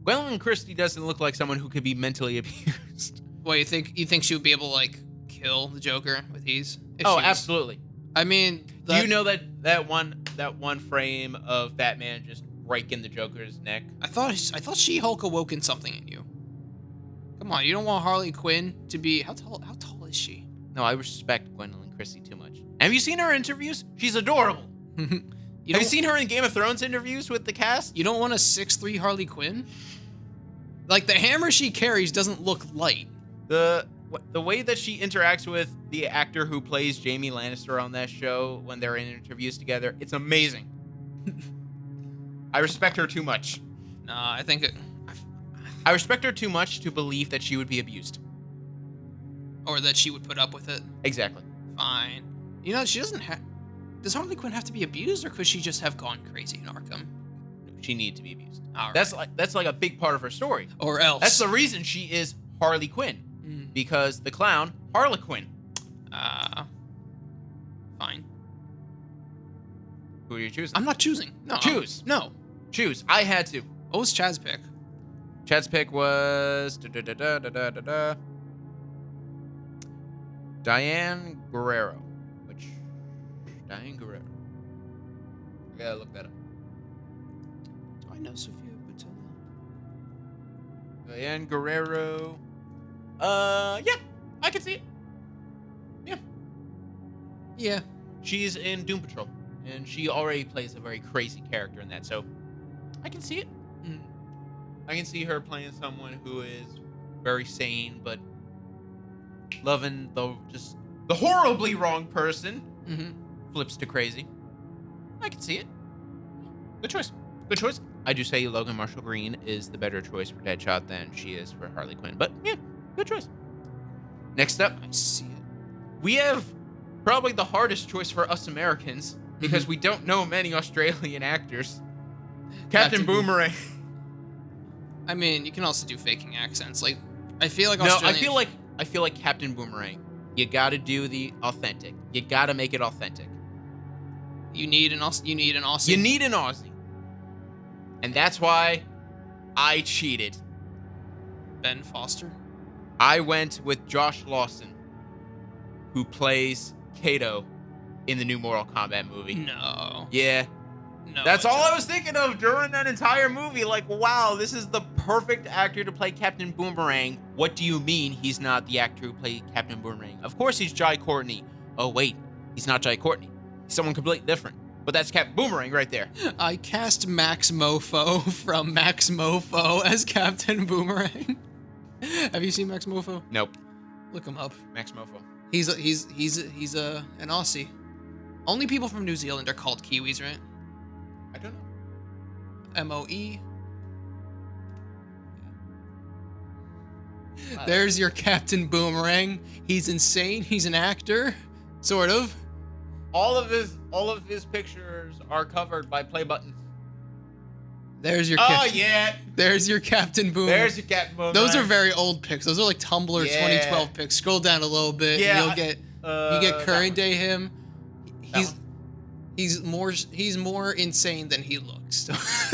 Gwendolyn Christie doesn't look like someone who could be mentally abused. Well, you think she would be able to like kill the Joker with ease? If Oh, she was- absolutely. I mean, Do you know that one frame of Batman just breaking the Joker's neck? I thought She-Hulk awoken something in you. Come on, you don't want Harley Quinn to be how tall is she? No, I respect Gwendolyn Christie too much. Have you seen her interviews? She's adorable. Have you seen her in Game of Thrones interviews with the cast? You don't want a 6'3" Harley Quinn? Like the hammer she carries doesn't look light. The way that she interacts with the actor who plays Jaime Lannister on that show when they're in interviews together, it's amazing. I respect her too much. Nah, I think I respect her too much to believe that she would be abused. or that she would put up with it. Exactly. Fine. You know, she doesn't have. Does Harley Quinn have to be abused, or could she just have gone crazy in Arkham? She needs to be abused. All right. That's like a big part of her story. Or else. That's the reason she is Harley Quinn. Because the clown, Harlequin. Fine. Who are you choosing? I'm not choosing. No. Choose. No. Choose. I had to. What was Chad's pick? Chad's pick was Diane Guerrero. Diane Guerrero. I gotta look that up. Do I know Sophia Boutella? Diane Guerrero. Yeah, I can see it. Yeah. Yeah. She's in Doom Patrol, and she already plays a very crazy character in that, so I can see it. I can see her playing someone who is very sane, but loving the horribly wrong person. Flips to crazy. I can see it. Good choice. Good choice. I do say Logan Marshall Green is the better choice for Deadshot than she is for Harley Quinn, but yeah, good choice. Next up, I see it. we have probably the hardest choice for us Americans because we don't know many Australian actors. Captain Boomerang. I mean, you can also do faking accents. Like, I feel like No, Australian. I feel like Captain Boomerang. You gotta do the authentic. You gotta make it authentic. You need an Aussie. You need an Aussie. And that's why I cheated. Ben Foster. I went with Josh Lawson, who plays Kato in the new Mortal Kombat movie. No. Yeah. No. That's all I was thinking of during that entire movie. Like, wow, this is the perfect actor to play Captain Boomerang. What do you mean he's not the actor who played Captain Boomerang? Of course he's Jai Courtney. Oh, wait, he's not Jai Courtney. He's someone completely different. But that's Captain Boomerang right there. I cast Max Mofo from Max Mofo as Captain Boomerang. Have you seen Max Mofo? Nope. Look him up. Max Mofo. He's an Aussie. Only people from New Zealand are called Kiwis, right? I don't know. M-O-E. Wow. There's your Captain Boomerang. He's insane. He's an actor, sort of. All of his pictures are covered by play buttons. There's your. Oh yeah. There's your Captain Boomerang. There's your Captain Boomerang. Those are very old pics. Those are like Tumblr 2012 pics. Scroll down a little bit. Yeah, And you get current day him. He's more insane than he looks.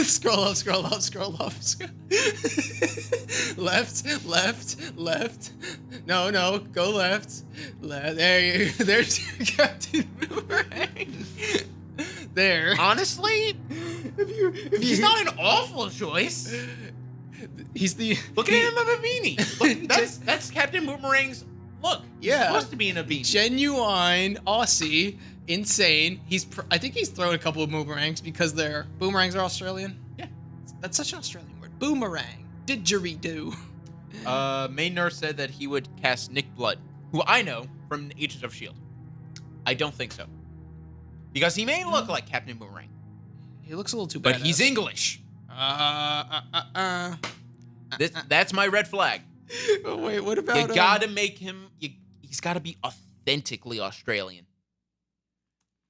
Scroll up. Left. No, go left. There's your Captain Boomerang. There. Honestly, he's not an awful choice. He's the Look at him in a beanie. Look, that's Captain Boomerang's look. Yeah. He's supposed to be in a beanie. Genuine Aussie, insane. I think he's thrown a couple of boomerangs because boomerangs are Australian. Yeah. That's such an Australian word. Boomerang. Didgeridoo. May Nurse said that he would cast Nick Blood, who I know from Agents of S.H.I.E.L.D. I don't think so. Because he may look like Captain Boomerang. He looks a little too badass. But he's English. That's my red flag. Oh, wait, what about... You gotta make him... he's gotta be authentically Australian.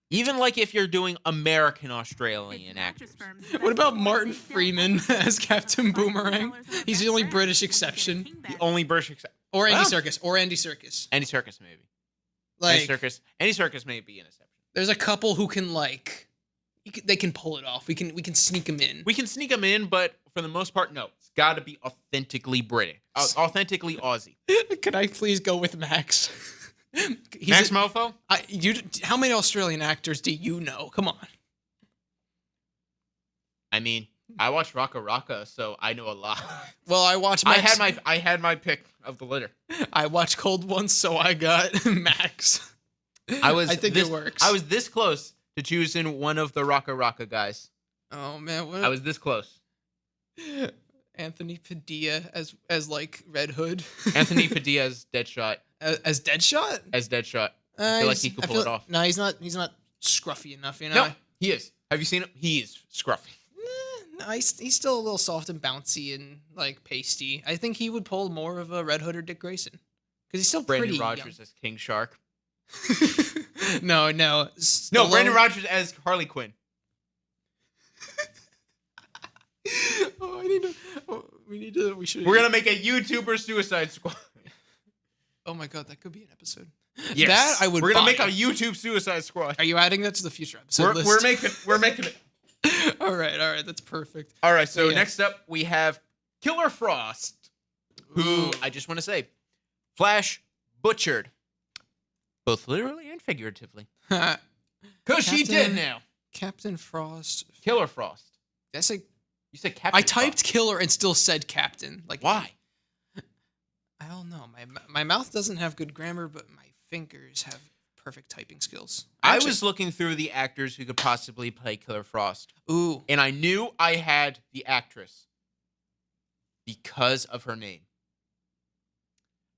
Even like if you're doing American Australian actors. What about Martin Freeman as Captain Boomerang? He's the only British exception. The only British exception. Or Andy Serkis. Or Andy Serkis. Andy Serkis, maybe. Like, Andy Serkis may be an exception. There's a couple who can, like... They can pull it off. We can sneak them in. We can sneak them in, but for the most part, no. It's got to be authentically British. Authentically Aussie. Can I please go with Max? Max Mofo? How many Australian actors do you know? Come on. I mean, I watched Raka Raka, so I know a lot. Well, I watched Max. I had my pick of the litter. I watched Cold once, so I got Max. I think it works. I was this close to choosing one of the Raka Raka guys. Oh man, I was this close. Anthony Padilla as like Red Hood. Anthony Padilla as Deadshot. As Deadshot? As Deadshot. I feel like he could pull it off. No, he's not scruffy enough, you know? No, he is. Have you seen him? He is scruffy. No, he's still a little soft and bouncy and like pasty. I think he would pull more of a Red Hood or Dick Grayson. Because he's still Brandon pretty Rogers young. as King Shark. No. No, Brandon Rogers as Harley Quinn. We're gonna make a YouTuber Suicide Squad. Oh my god, that could be an episode. Yes. That I would. We're gonna make a YouTube Suicide Squad. Are you adding that to the future episode list? We're making it. All right, that's perfect. All right, so next up we have Killer Frost, who I just want to say, Flash butchered, both literally and figuratively, because she did now. Captain Frost. Killer Frost. Did I say? You said Captain. I typed Frost. killer and still said captain. Like why? I don't know. My mouth doesn't have good grammar, but my fingers have perfect typing skills. I was looking through the actors who could possibly play Killer Frost. Ooh. And I knew I had the actress because of her name.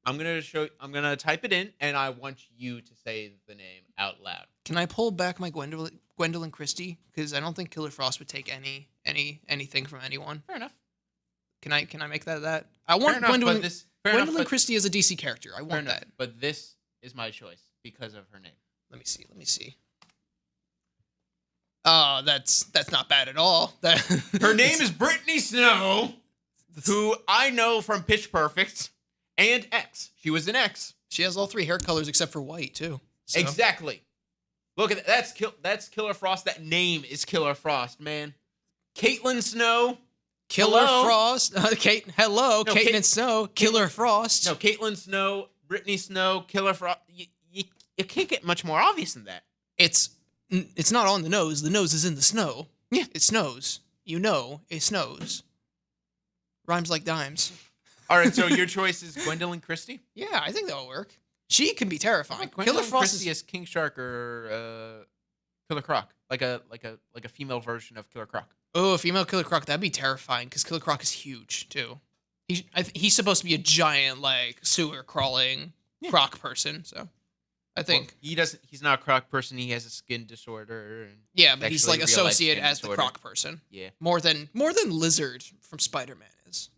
I'm gonna type it in, and I want you to say the name out loud. Can I pull back my Gwendolyn Christie? Because I don't think Killer Frost would take anything from anyone. Fair enough. Can I make that? I want Gwendolyn Christie as a DC character. I want that. But this is my choice because of her name. Let me see. Oh, that's not bad at all. Her name is Brittany Snow, who I know from Pitch Perfect and X. She was in X. She has all three hair colors except for white too. So. Exactly. Look at that. That's Killer Frost. That name is Killer Frost, man. Caitlin Snow. Killer Frost. Hello, Caitlin Snow. Killer Frost. No, Caitlin Snow, Brittany Snow, Killer Frost. You can't get much more obvious than that. It's not on the nose. The nose is in the snow. Yeah. It snows. You know, it snows. Rhymes like dimes. All right, so your choice is Gwendolyn Christie? Yeah, I think that'll work. She can be terrifying. Killer Frost Christie is King Shark or Killer Croc, like a female version of Killer Croc. Oh, a female Killer Croc, that'd be terrifying because Killer Croc is huge too. He's supposed to be a giant, like sewer crawling croc person. So, I think he's not a croc person. He has a skin disorder. Yeah, but he's like associated as the croc person. Yeah, more than Lizard from Spider-Man is.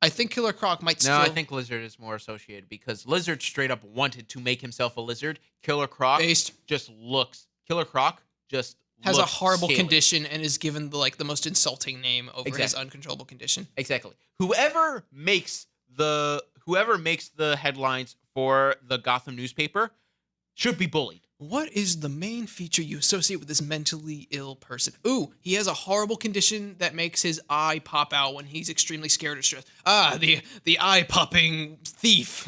I think Killer Croc might still... No, I think Lizard is more associated because Lizard straight up wanted to make himself a lizard. Killer Croc just looks... Killer Croc just has a looks horrible scaly. Condition and is given the most insulting name over his uncontrollable condition. Exactly. Whoever makes the headlines for the Gotham newspaper should be bullied. What is the main feature you associate with this mentally ill person? Ooh, he has a horrible condition that makes his eye pop out when he's extremely scared or stressed. The eye-popping thief.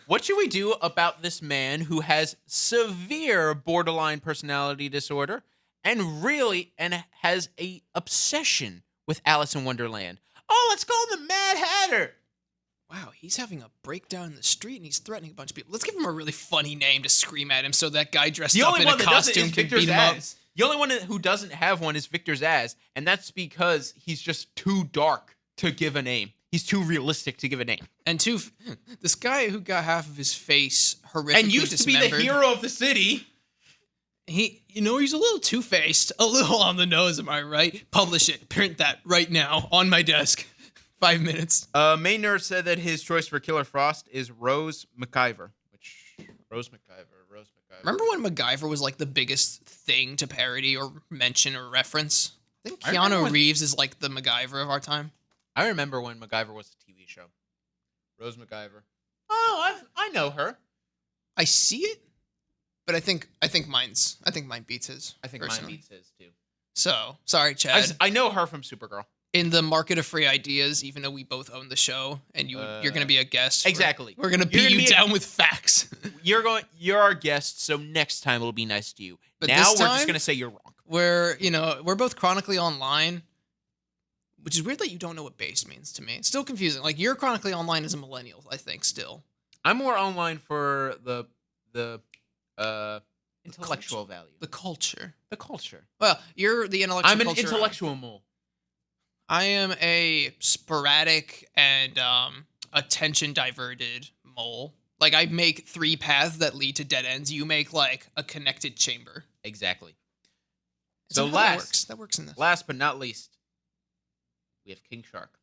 What should we do about this man who has severe borderline personality disorder and has a obsession with Alice in Wonderland? Oh, let's call him the Mad Hatter. Wow, he's having a breakdown in the street and he's threatening a bunch of people. Let's give him a really funny name to scream at him so that guy dressed up in a costume can beat him up. The only one who doesn't have one is Victor Zsasz, and that's because he's just too dark to give a name. He's too realistic to give a name. And this guy who got half of his face horrifically dismembered. And used to be the hero of the city. He's a little two-faced, a little on the nose, am I right? Publish it. Print that right now on my desk. 5 minutes. Main Nerd said that his choice for Killer Frost is Rose McIver. Rose McIver. Remember when MacGyver was like the biggest thing to parody or mention or reference? I think Keanu Reeves is like the MacGyver of our time. I remember when MacGyver was a TV show. Rose McIver. Oh, I know her. I see it, but I think mine beats his. I think personally. mine beats his too. So sorry, Chad. I know her from Supergirl. In the market of free ideas, even though we both own the show, and you're going to be a guest. Exactly. We're going to beat you down with facts. You're our guest, so next time we'll be nice to you. But now we're just going to say you're wrong. We're both chronically online, which is weird that you don't know what base means to me. It's still confusing. Like, you're chronically online as a millennial, I think, still. I'm more online for the intellectual value. The culture. The culture. Well, you're the intellectual I'm an culture. intellectual mole. I am a sporadic and attention diverted mole. Like, I make 3 paths that lead to dead ends. You make like a connected chamber. Exactly. So that works in this. Last but not least, we have King Shark.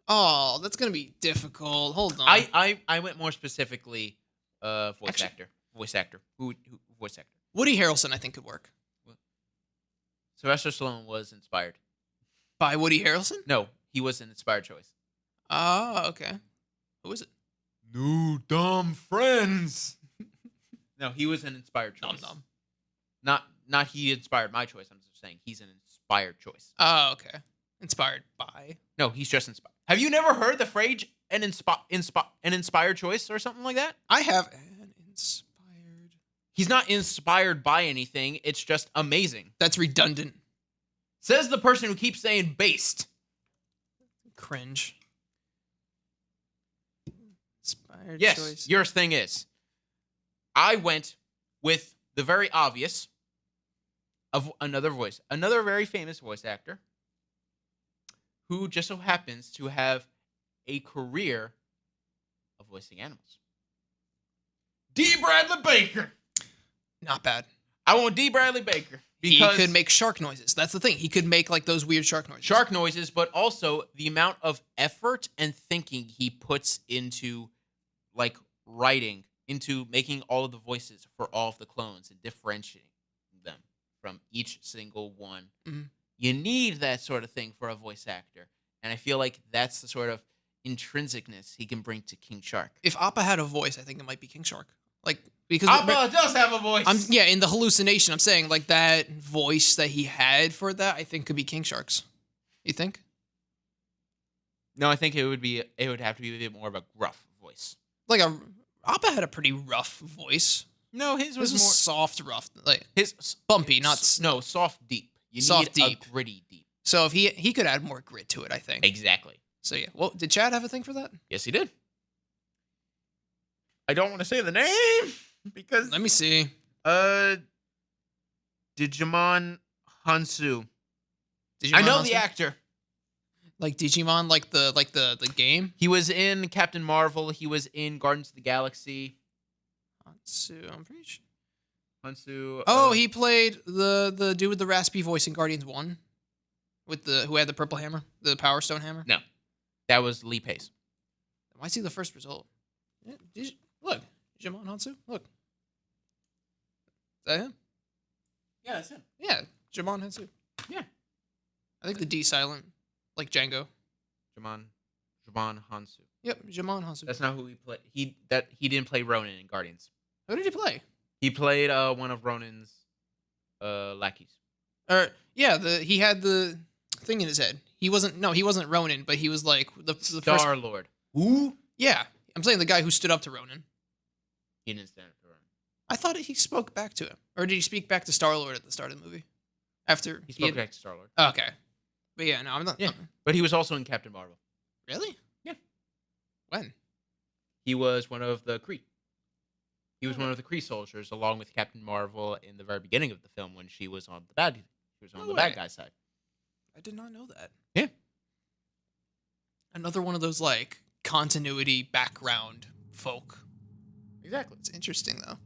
Oh, that's gonna be difficult. Hold on. I went more specifically voice actor. Voice actor. Who voice actor? Woody Harrelson, I think, could work. Sylvester Stallone was inspired. By Woody Harrelson? No, he was an inspired choice. Oh, okay. Who is it? New dumb friends. No, he was an inspired choice. Dumb. Not he inspired my choice. I'm just saying he's an inspired choice. Oh, okay. Inspired by? No, he's just inspired. Have you never heard the phrase an inspired choice or something like that? I have an inspired. He's not inspired by anything. It's just amazing. That's redundant. Says the person who keeps saying based. Cringe. Inspired yes, choice. Your thing is, I went with the very obvious of another very famous voice actor who just so happens to have a career of voicing animals. D. Bradley Baker. Not bad. I want D. Bradley Baker. Because he could make shark noises. That's the thing. He could make like those weird shark noises. Shark noises, but also the amount of effort and thinking he puts into like writing, into making all of the voices for all of the clones and differentiating them from each single one. Mm-hmm. You need that sort of thing for a voice actor. And I feel like that's the sort of intrinsicness he can bring to King Shark. If Appa had a voice, I think it might be King Shark. Like, because Appa does have a voice. In the hallucination, I'm saying like that voice that he had for that, I think could be King Shark's. You think? No, I think it would have to be a bit more of a gruff voice. Like Appa had a pretty rough voice. No, his was more more soft, rough, like his bumpy, not soft, deep. You soft, need deep. a gritty deep. So if he could add more grit to it, I think. Exactly. So yeah. Well, did Chad have a thing for that? Yes, he did. I don't want to say the name because let me see. Digimon Hansu. Digimon I know Hansu? the actor. Like Digimon, like the game. He was in Captain Marvel. He was in Guardians of the Galaxy. Hansu, I'm pretty sure. Hansu. Oh, he played the dude with the raspy voice in Guardians 1 with who had the purple hammer, the Power Stone hammer. No, that was Lee Pace. Why is he the first result? Yeah, look, Digimon Hansu. Look, is that him? Yeah, that's him. Yeah, Digimon Hansu. Yeah, I think the D silent, like Django. Digimon Hansu. Yep, Digimon Hansu. That's not who he played. He didn't play Ronin in Guardians. Who did he play? He played one of Ronin's lackeys. He had the thing in his head. He wasn't Ronin, but he was like the Star Lord. Who? Yeah, I'm saying the guy who stood up to Ronin. He didn't stand up to Ronin. I thought he spoke back to him, or did he speak back to Star Lord at the start of the movie? After he spoke back to Star Lord. Okay, but yeah, no, I'm not. Yeah, but he was also in Captain Marvel. Really? Yeah. When? He was one of the Kree. He was one of the Kree soldiers, along with Captain Marvel in the very beginning of the film when she was on the bad guy's side. I did not know that. Yeah. Another one of those like continuity background folk. Exactly. It's interesting though.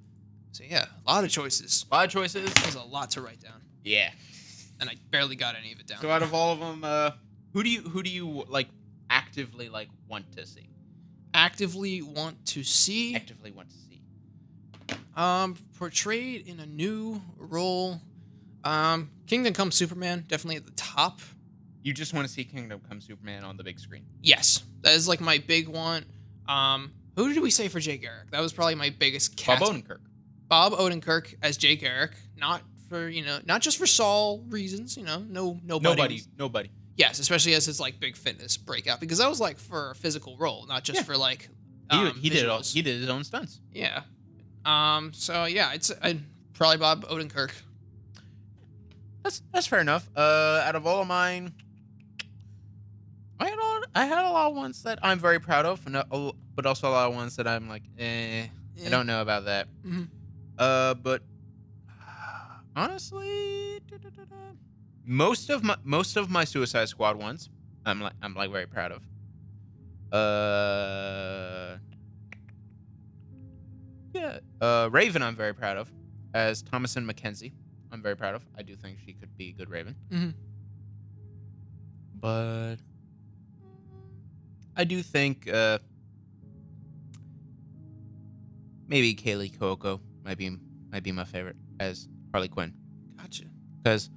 So yeah, a lot of choices. A lot of choices. There's a lot to write down, Yeah. and I barely got any of it down. So out of all of them, who do you like actively like want to see? Actively want to see. Actively want to see. Portrayed in a new role. Kingdom Come Superman, definitely at the top. You just want to see Kingdom Come Superman on the big screen. Yes, that is like my big one. Who did we say for Jay Garrick? That was probably my biggest cast. Bob Odenkirk. Bob Odenkirk as Jay Garrick, not for not just for Saul reasons. Nobody. Yes, especially as his like big fitness breakout, because that was like for a physical role, not just for like. He did visuals. He did his own stunts. Yeah. So yeah, I'd probably Bob Odenkirk. That's fair enough. Out of all of mine, I had a lot of ones that I'm very proud of, but also a lot of ones that I'm like, I don't know about that. Mm-hmm. But honestly, most of my Suicide Squad ones, I'm like very proud of. Raven, I'm very proud of, as Thomasin McKenzie. I'm very proud of. I do think she could be a good Raven. Mm-hmm. But I do think maybe Kaylee Cuoco might be my favorite as Harley Quinn, Gotcha. because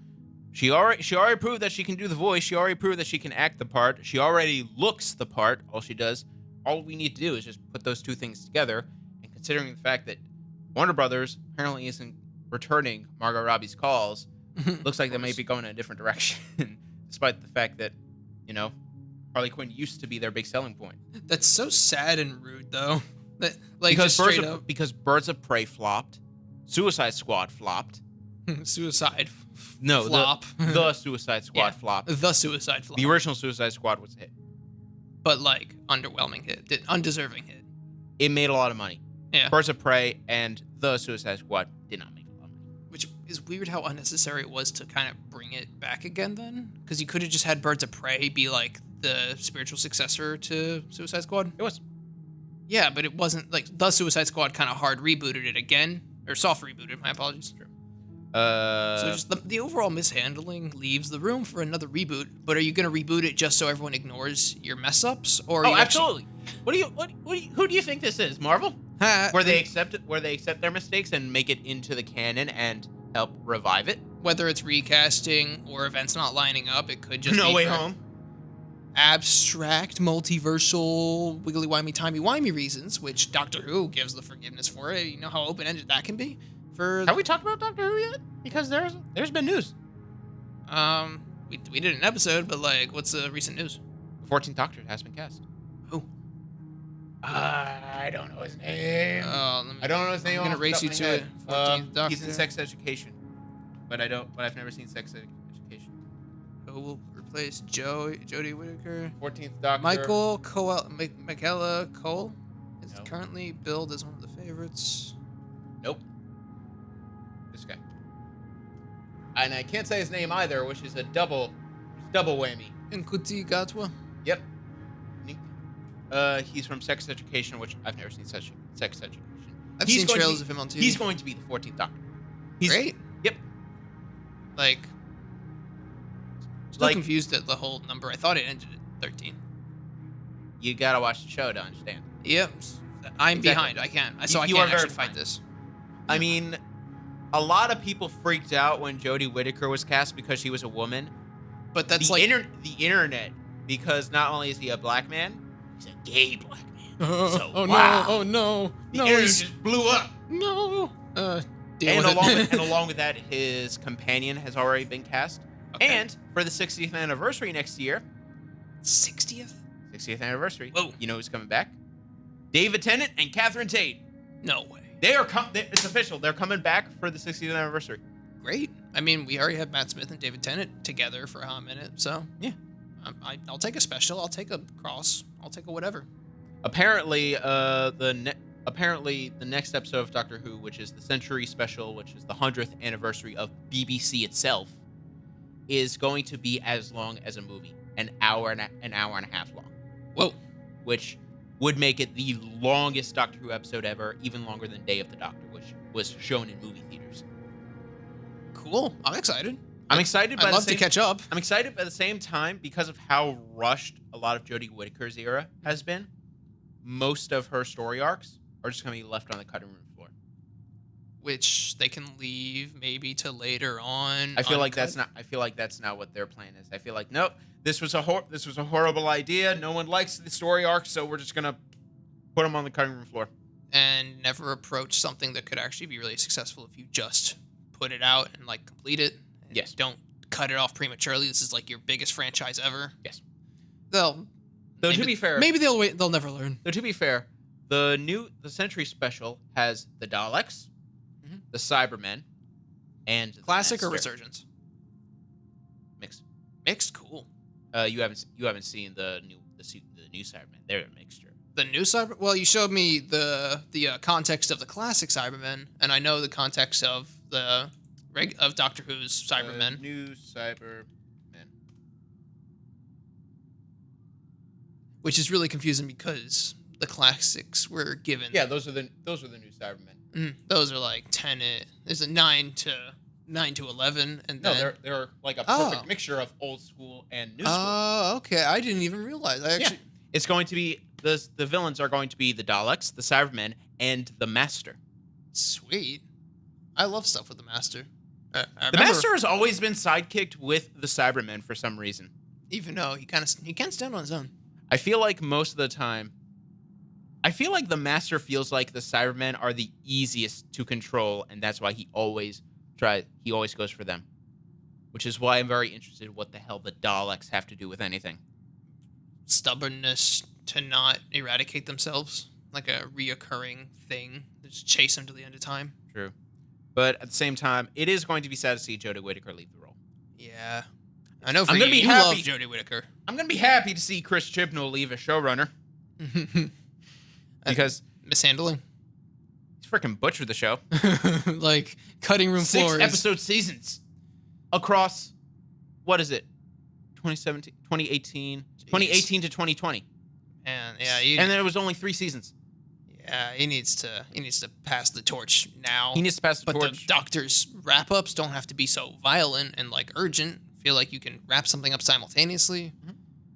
she already proved that she can do the voice. She already proved that she can act the part. She already looks the part. All we need to do is just put those two things together. And considering the fact that Warner Brothers apparently isn't returning Margot Robbie's calls, looks like they may be going in a different direction, despite the fact that, Harley Quinn used to be their big selling point. That's so sad and rude, though. That like Because just straight up because Birds of Prey flopped, Suicide Squad flopped. suicide. No, flop. the Suicide Squad Yeah. flopped. The Suicide flop. The original Suicide Squad was a hit. But like underwhelming hit, undeserving hit. It made a lot of money. Yeah. Birds of Prey and the Suicide Squad did not make a lot of money. Which is weird how unnecessary it was to kind of bring it back again then, because you could have just had Birds of Prey be like the spiritual successor to Suicide Squad. It was. Yeah, but it wasn't like the Suicide Squad kind of hard rebooted it again, or soft rebooted. My apologies. True. So just the overall mishandling leaves the room for another reboot. But are you going to reboot it just so everyone ignores your mess ups, or? Are you absolutely. Who do you think this is? Marvel? Where they accept their mistakes and make it into the canon and help revive it? Whether it's recasting or events not lining up, it could just No be Way for Home. Abstract, multiversal, wiggly-wimey, timey-wimey reasons, which Doctor Who gives the forgiveness for it. You know how open-ended that can be? Have we talked about Doctor Who yet? Because there's been news. We did an episode, but like, what's the recent news? The 14th Doctor has been cast. Who? I don't know his name. I don't know his name. I'm gonna race you to it. 14th Doctor. He's in Sex Education, but I've never seen Sex Education. Who will replace Jodie Whittaker? 14th Doctor. Michaela Cole is No. currently billed as one of the favorites. Nope. This guy. And I can't say his name either, which is a double whammy. Nkuti Gatwa. Yep. He's from Sex Education, which I've never seen Sex Education. I've He's seen going to trailers be- of him on TV. He's going to be the 14th Doctor. Great. Yep. Like, still Like- confused at the whole number. I thought it ended at 13. You gotta watch the show to understand. Yep. I'm Exactly. behind. I can't. So I You can't are very actually fight behind. this. I mean, a lot of people freaked out when Jodie Whittaker was cast because she was a woman. But that's the like. the internet, because not only is he a black man, he's a gay black man. So, oh wow. no! Oh no! The No! internet He's, just blew up. no! Deal And with it. along with that, his companion has already been cast. Okay. And for the 60th anniversary next year, 60th? 60th anniversary. Whoa. You know who's coming back? David Tennant and Catherine Tate. No way. It's official. They're coming back for the 60th anniversary. Great. I mean, we already have Matt Smith and David Tennant together for a hot minute, so Yeah. I'll take a special. I'll take a cross. I'll take a whatever. Apparently, the next episode of Doctor Who, which is the Century Special, which is the 100th anniversary of BBC itself, is going to be as long as a movie, an hour and a half long, Whoa. which would make it the longest Doctor Who episode ever, even longer than Day of the Doctor, which was shown in movie theaters. Cool. I'm excited. I'm excited. I'd love to catch up. I'm excited, but at the same time, because of how rushed a lot of Jodie Whittaker's era has been, most of her story arcs are just going to be left on the cutting room floor. Which they can leave maybe to later on. I feel like that's not what their plan is. I feel like nope, this was a horrible idea. No one likes the story arc, so we're just going to put them on the cutting room floor. And never approach something that could actually be really successful if you just put it out and like complete it. Yes. Don't cut it off prematurely. This is like your biggest franchise ever. Yes. Though to be fair, maybe they'll wait. They'll never learn. Though to be fair, the Century Special has the Daleks, the Cybermen, and the Classic or Master. Resurgence? Mixed. Mixed, cool. You haven't seen the new Cybermen. They're a mixture. The new Cyber. Well, you showed me the context of the classic Cybermen, and I know the context of of Doctor Who's Cybermen. New Cybermen. Which is really confusing because the classics were given. Yeah, those are the new Cybermen. Those are like 10. There's a 9 to 11, and No, then, they're like a perfect mixture of old school and new school. Oh, okay. I didn't even realize. It's going to be the villains are going to be the Daleks, the Cybermen, and the Master. Sweet. I love stuff with the Master. I The remember, Master has always been sidekicked with the Cybermen for some reason. even though he can stand on his own. I feel like most of the time, the Master feels like the Cybermen are the easiest to control, and that's why he always goes for them. Which is why I'm very interested in what the hell the Daleks have to do with anything. Stubbornness to not eradicate themselves, like a reoccurring thing. Just chase them to the end of time. True. But at the same time, it is going to be sad to see Jodie Whittaker leave the role. Yeah. I know for I'm you, gonna be you happy. love Jodie Whittaker. I'm going to be happy to see Chris Chibnall leave as showrunner. Because mishandling. he's freaking butchered the show. Like cutting room 6 floors. episode seasons across, what is it? 2018 to 2020. And yeah, And there was only 3 seasons. yeah, he needs to pass the torch now. He needs to pass the but torch. the Doctor's wrap-ups don't have to be so violent and like urgent. Feel like you can wrap something up simultaneously.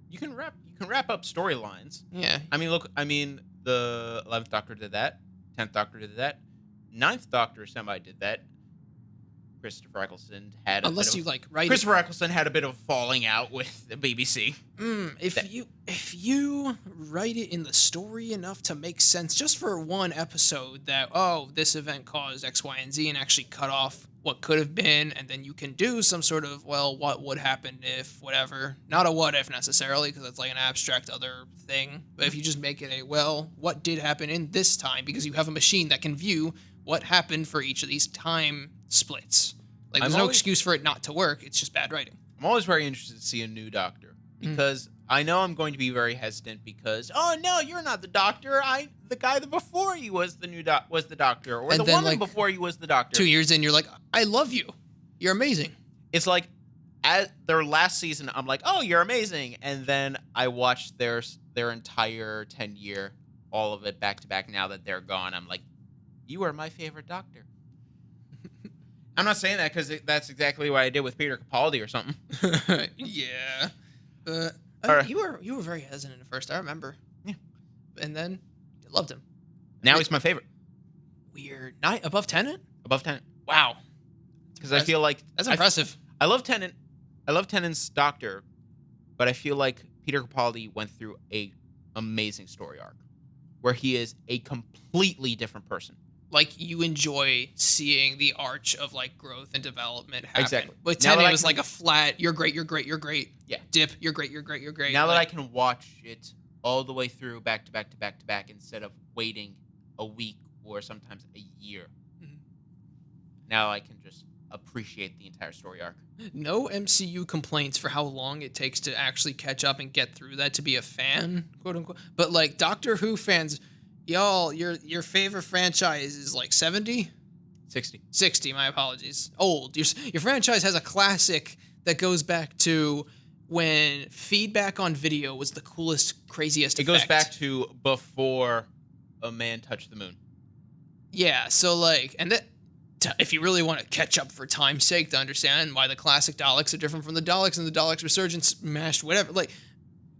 You can wrap up storylines. Yeah. I mean, the 11th Doctor did that. 10th Doctor did that. 9th Doctor semi did that. Christopher Eccleston had Unless you like write Christopher Eccleston had a bit of falling out with the BBC. If you write it in the story enough to make sense, just for one episode, that this event caused X, Y, and Z, and actually cut off what could have been, and then you can do some sort of what would happen if whatever. Not a what if necessarily, because it's like an abstract other thing. But if you just make it what did happen in this time, because you have a machine that can view what happened for each of these time splits. Like, there's no excuse for it not to work. It's just bad writing. I'm always very interested to see a new Doctor because I know I'm going to be very hesitant because no, you're not the Doctor. The guy that before you was was the Doctor, or And the then, woman like, before you was the Doctor. 2 years in, you're like, I love you. You're amazing. It's like at their last season, I'm like, oh, you're amazing, and then I watched their entire 10-year, all of it back to back. Now that they're gone, I'm like, you are my favorite Doctor. I'm not saying that because that's exactly what I did with Peter Capaldi or something. Yeah. You were very hesitant at first, I remember. Yeah. And then you loved him. Now he's my favorite. Weird. Not above Tennant? Above Tennant. Wow. Because I feel like... That's impressive. I love Tennant. I love Tennant's Doctor, but I feel like Peter Capaldi went through a amazing story arc where he is a completely different person. Like, you enjoy seeing the arch of, like, growth and development happen. Exactly. With Now that Tennant, I it was can- like a flat, you're great, you're great, you're great. Yeah. Dip, you're great, you're great, you're great. Now that I Like, can watch it all the way through, back to back to back to back, instead of waiting a week or sometimes a year. Mhm. Now I can just appreciate the entire story arc. no MCU complaints for how long it takes to actually catch up and get through that to be a fan, quote unquote. But, like, Doctor Who fans... Y'all, your favorite franchise is like 70? 60. 60, my apologies. Old. Your franchise has a classic that goes back to when feedback on video was the coolest, craziest It goes effect. back to before a man touched the moon. Yeah, so like, and that if you really want to catch up for time's sake to understand why the classic Daleks are different from the Daleks and the Daleks Resurgence mashed whatever, like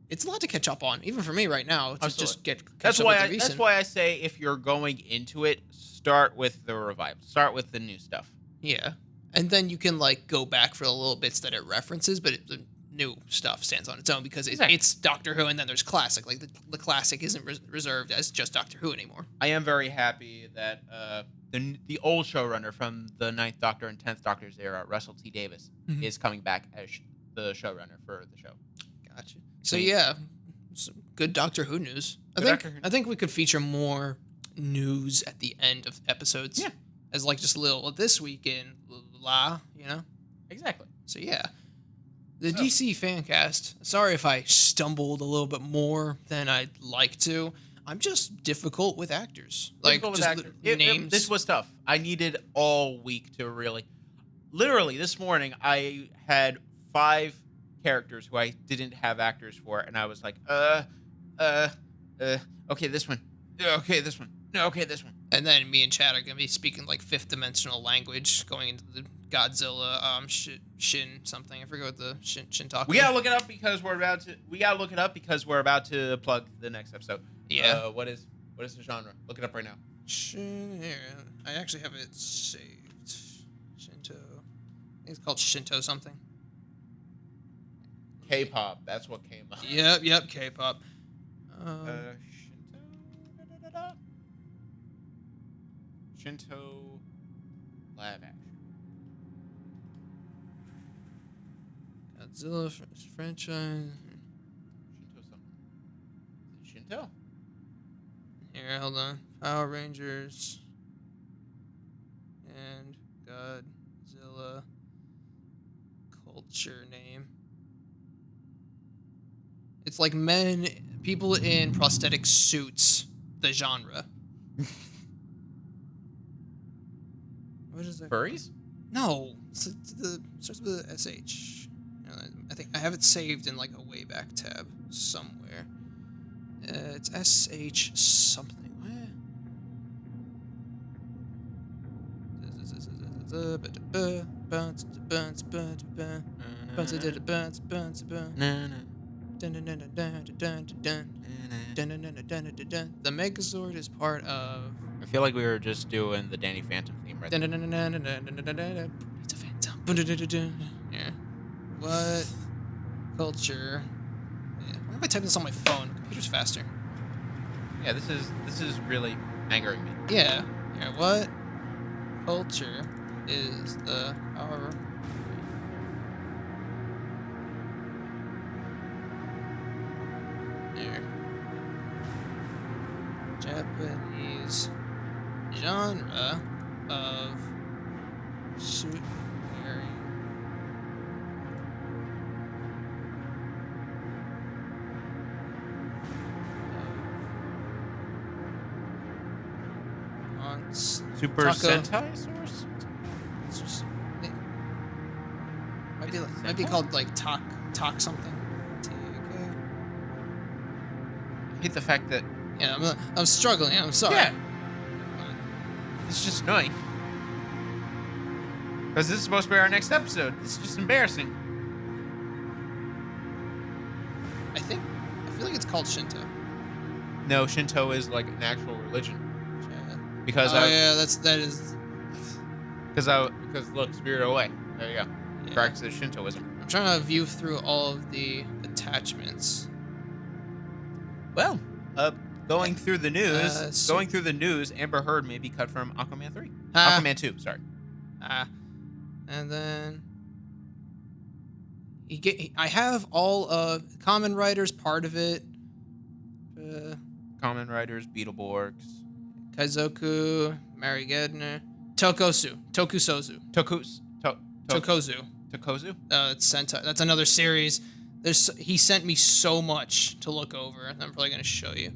it's a lot to catch up on, even for me right now. To just catch up with the recent. That's why I say if you're going into it, start with the revival. Start with the new stuff. Yeah, and then you can like go back for the little bits that it references, but the new stuff stands on its own because it's Doctor Who, and then there's classic. Like the classic isn't reserved as just Doctor Who anymore. I am very happy that the old showrunner from the 9th Doctor and 10th Doctor's era, Russell T Davies, is coming back as the showrunner for the show. Gotcha. So yeah, some good Doctor Who news. I think we could feature more news at the end of episodes. Yeah. As like just a little this week in you know. Exactly. So yeah. The DC Fancast. Sorry if I stumbled a little bit more than I'd like to. I'm just difficult with actors. Names. This was tough. I needed all week to really. Literally, this morning I had 5 characters who I didn't have actors for, and I was like, okay, this one. Okay, this one. No, okay, this one. And then me and Chad are gonna be speaking like 5th dimensional language, going into the Godzilla Shin something. I forget what the Shin talk. We gotta look it up because we're about to. Plug the next episode. Yeah. What is the genre? Look it up right now. Here, I actually have it saved. Shinto. I think it's called Shinto something. K-pop. That's what came up. Yep. K-pop. Shinto. Shinto live action. Godzilla franchise. Shinto something. Is it Shinto? Here, hold on. Power Rangers and Godzilla culture name. It's like people in prosthetic suits. The genre. What is that? Furries? No, starts with a SH. I think I have it saved in like a way back tab somewhere. It's SH something. The Megazord is part of. I feel like we were just doing the Danny Phantom theme right there. It's a phantom. Yeah. What culture? Yeah. Why am I typing this on my phone? The computer's faster. Yeah, this is really angering me. Yeah. What culture is our there? Japanese genre of suit wearing. Super Sentai source? Might be called like talk something. I hate the fact that. Yeah, I'm struggling. I'm sorry. Yeah. It's just annoying. Because this is supposed to be our next episode. This is just embarrassing. I feel like it's called Shinto. No, Shinto is like an actual religion. Yeah. Because that is. Because look, Spirit Away. There you go. Yeah. Practices Shintoism. I'm trying to view through all of the attachments. Well, going through the news, Amber Heard may be cut from Aquaman 3. Aquaman 2, sorry. And then I have all Common Riders part of it. Common Riders, Beetleborgs. Kaizoku, Mary Gedner, Tokusozu. Tokozu. It's Sentai. That's another series. He sent me so much to look over. I'm probably going to show you.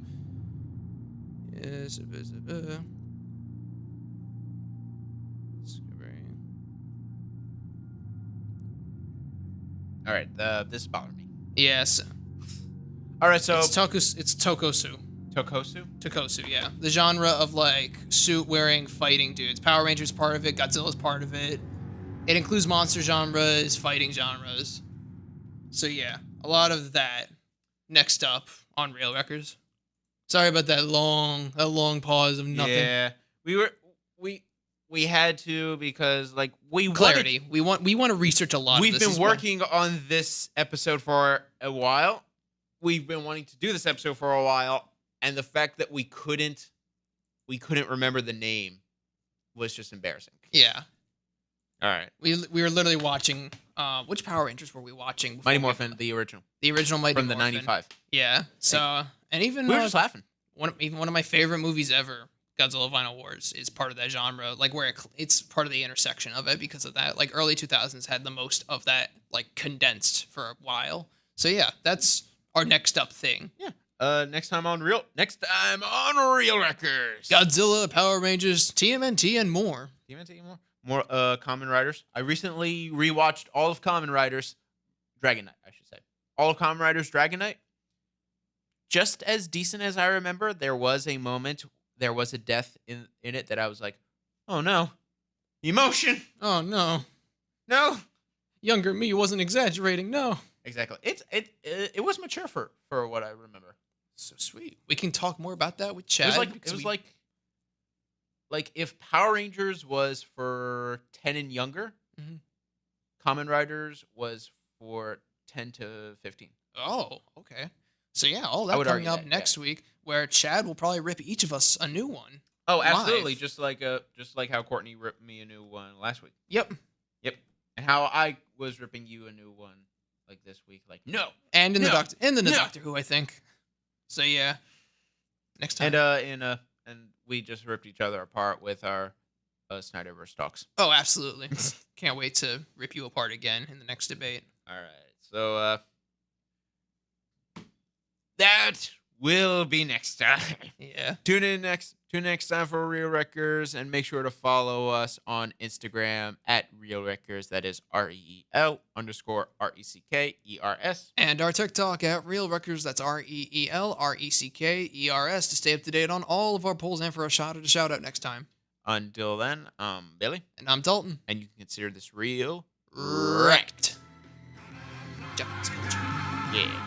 Yes. All right, this bothered me. Yes. All right, so it's Tokosu. Tokosu, yeah. The genre of like suit-wearing fighting dudes. Power Rangers part of it. Godzilla's part of it. It includes monster genres, fighting genres. So yeah, a lot of that. Next up on Real Records. Sorry about that long pause of nothing. Yeah, we had to because like Clarity. We want to research a lot. We've been working on this episode for a while. We've been wanting to do this episode for a while, and the fact that we couldn't remember the name was just embarrassing. Yeah. All right. We were literally watching. Which Power Rangers were we watching? Mighty Morphin, the original. The original Mighty Morphin. Morphin. From the 95. Yeah. So, and even... We were just laughing. One of my favorite movies ever, Godzilla Final Wars, is part of that genre. Like, where it's part of the intersection of it because of that. Like, early 2000s had the most of that, like, condensed for a while. So, yeah, that's our next up thing. Yeah. Next time on Real Records. Godzilla, Power Rangers, TMNT, and more. TMNT and more. More Kamen Riders. I recently rewatched all of Kamen Riders. Dragon Knight, I should say. All of Kamen Riders Dragon Knight. Just as decent as I remember, there was a death in it that I was like, oh no. Emotion. Oh no. No. Younger me wasn't exaggerating, no. Exactly. It was mature for what I remember. So sweet. We can talk more about that with Chad. It was like if Power Rangers was for 10 and younger, Kamen Riders was for 10 to 15. Oh, okay. So yeah, all that coming up next week, where Chad will probably rip each of us a new one. Oh, absolutely. Live. Just like how Courtney ripped me a new one last week. Yep. And how I was ripping you a new one like this week. Like, no. And in the Doctor Who, I think. So yeah. Next time. And we just ripped each other apart with our Snyderverse talks. Oh, absolutely. Can't wait to rip you apart again in the next debate. All right. So that will be next time. Yeah. Tune in next time for Real Records, and make sure to follow us on Instagram at Real Records. That is REEL_RECKERS. And our TikTok at Real Records. That's REELRECKERS to stay up to date on all of our polls and for a shout out next time. Until then, I'm Billy. And I'm Dalton. And you can consider this real wrecked. Japanese culture. Yeah.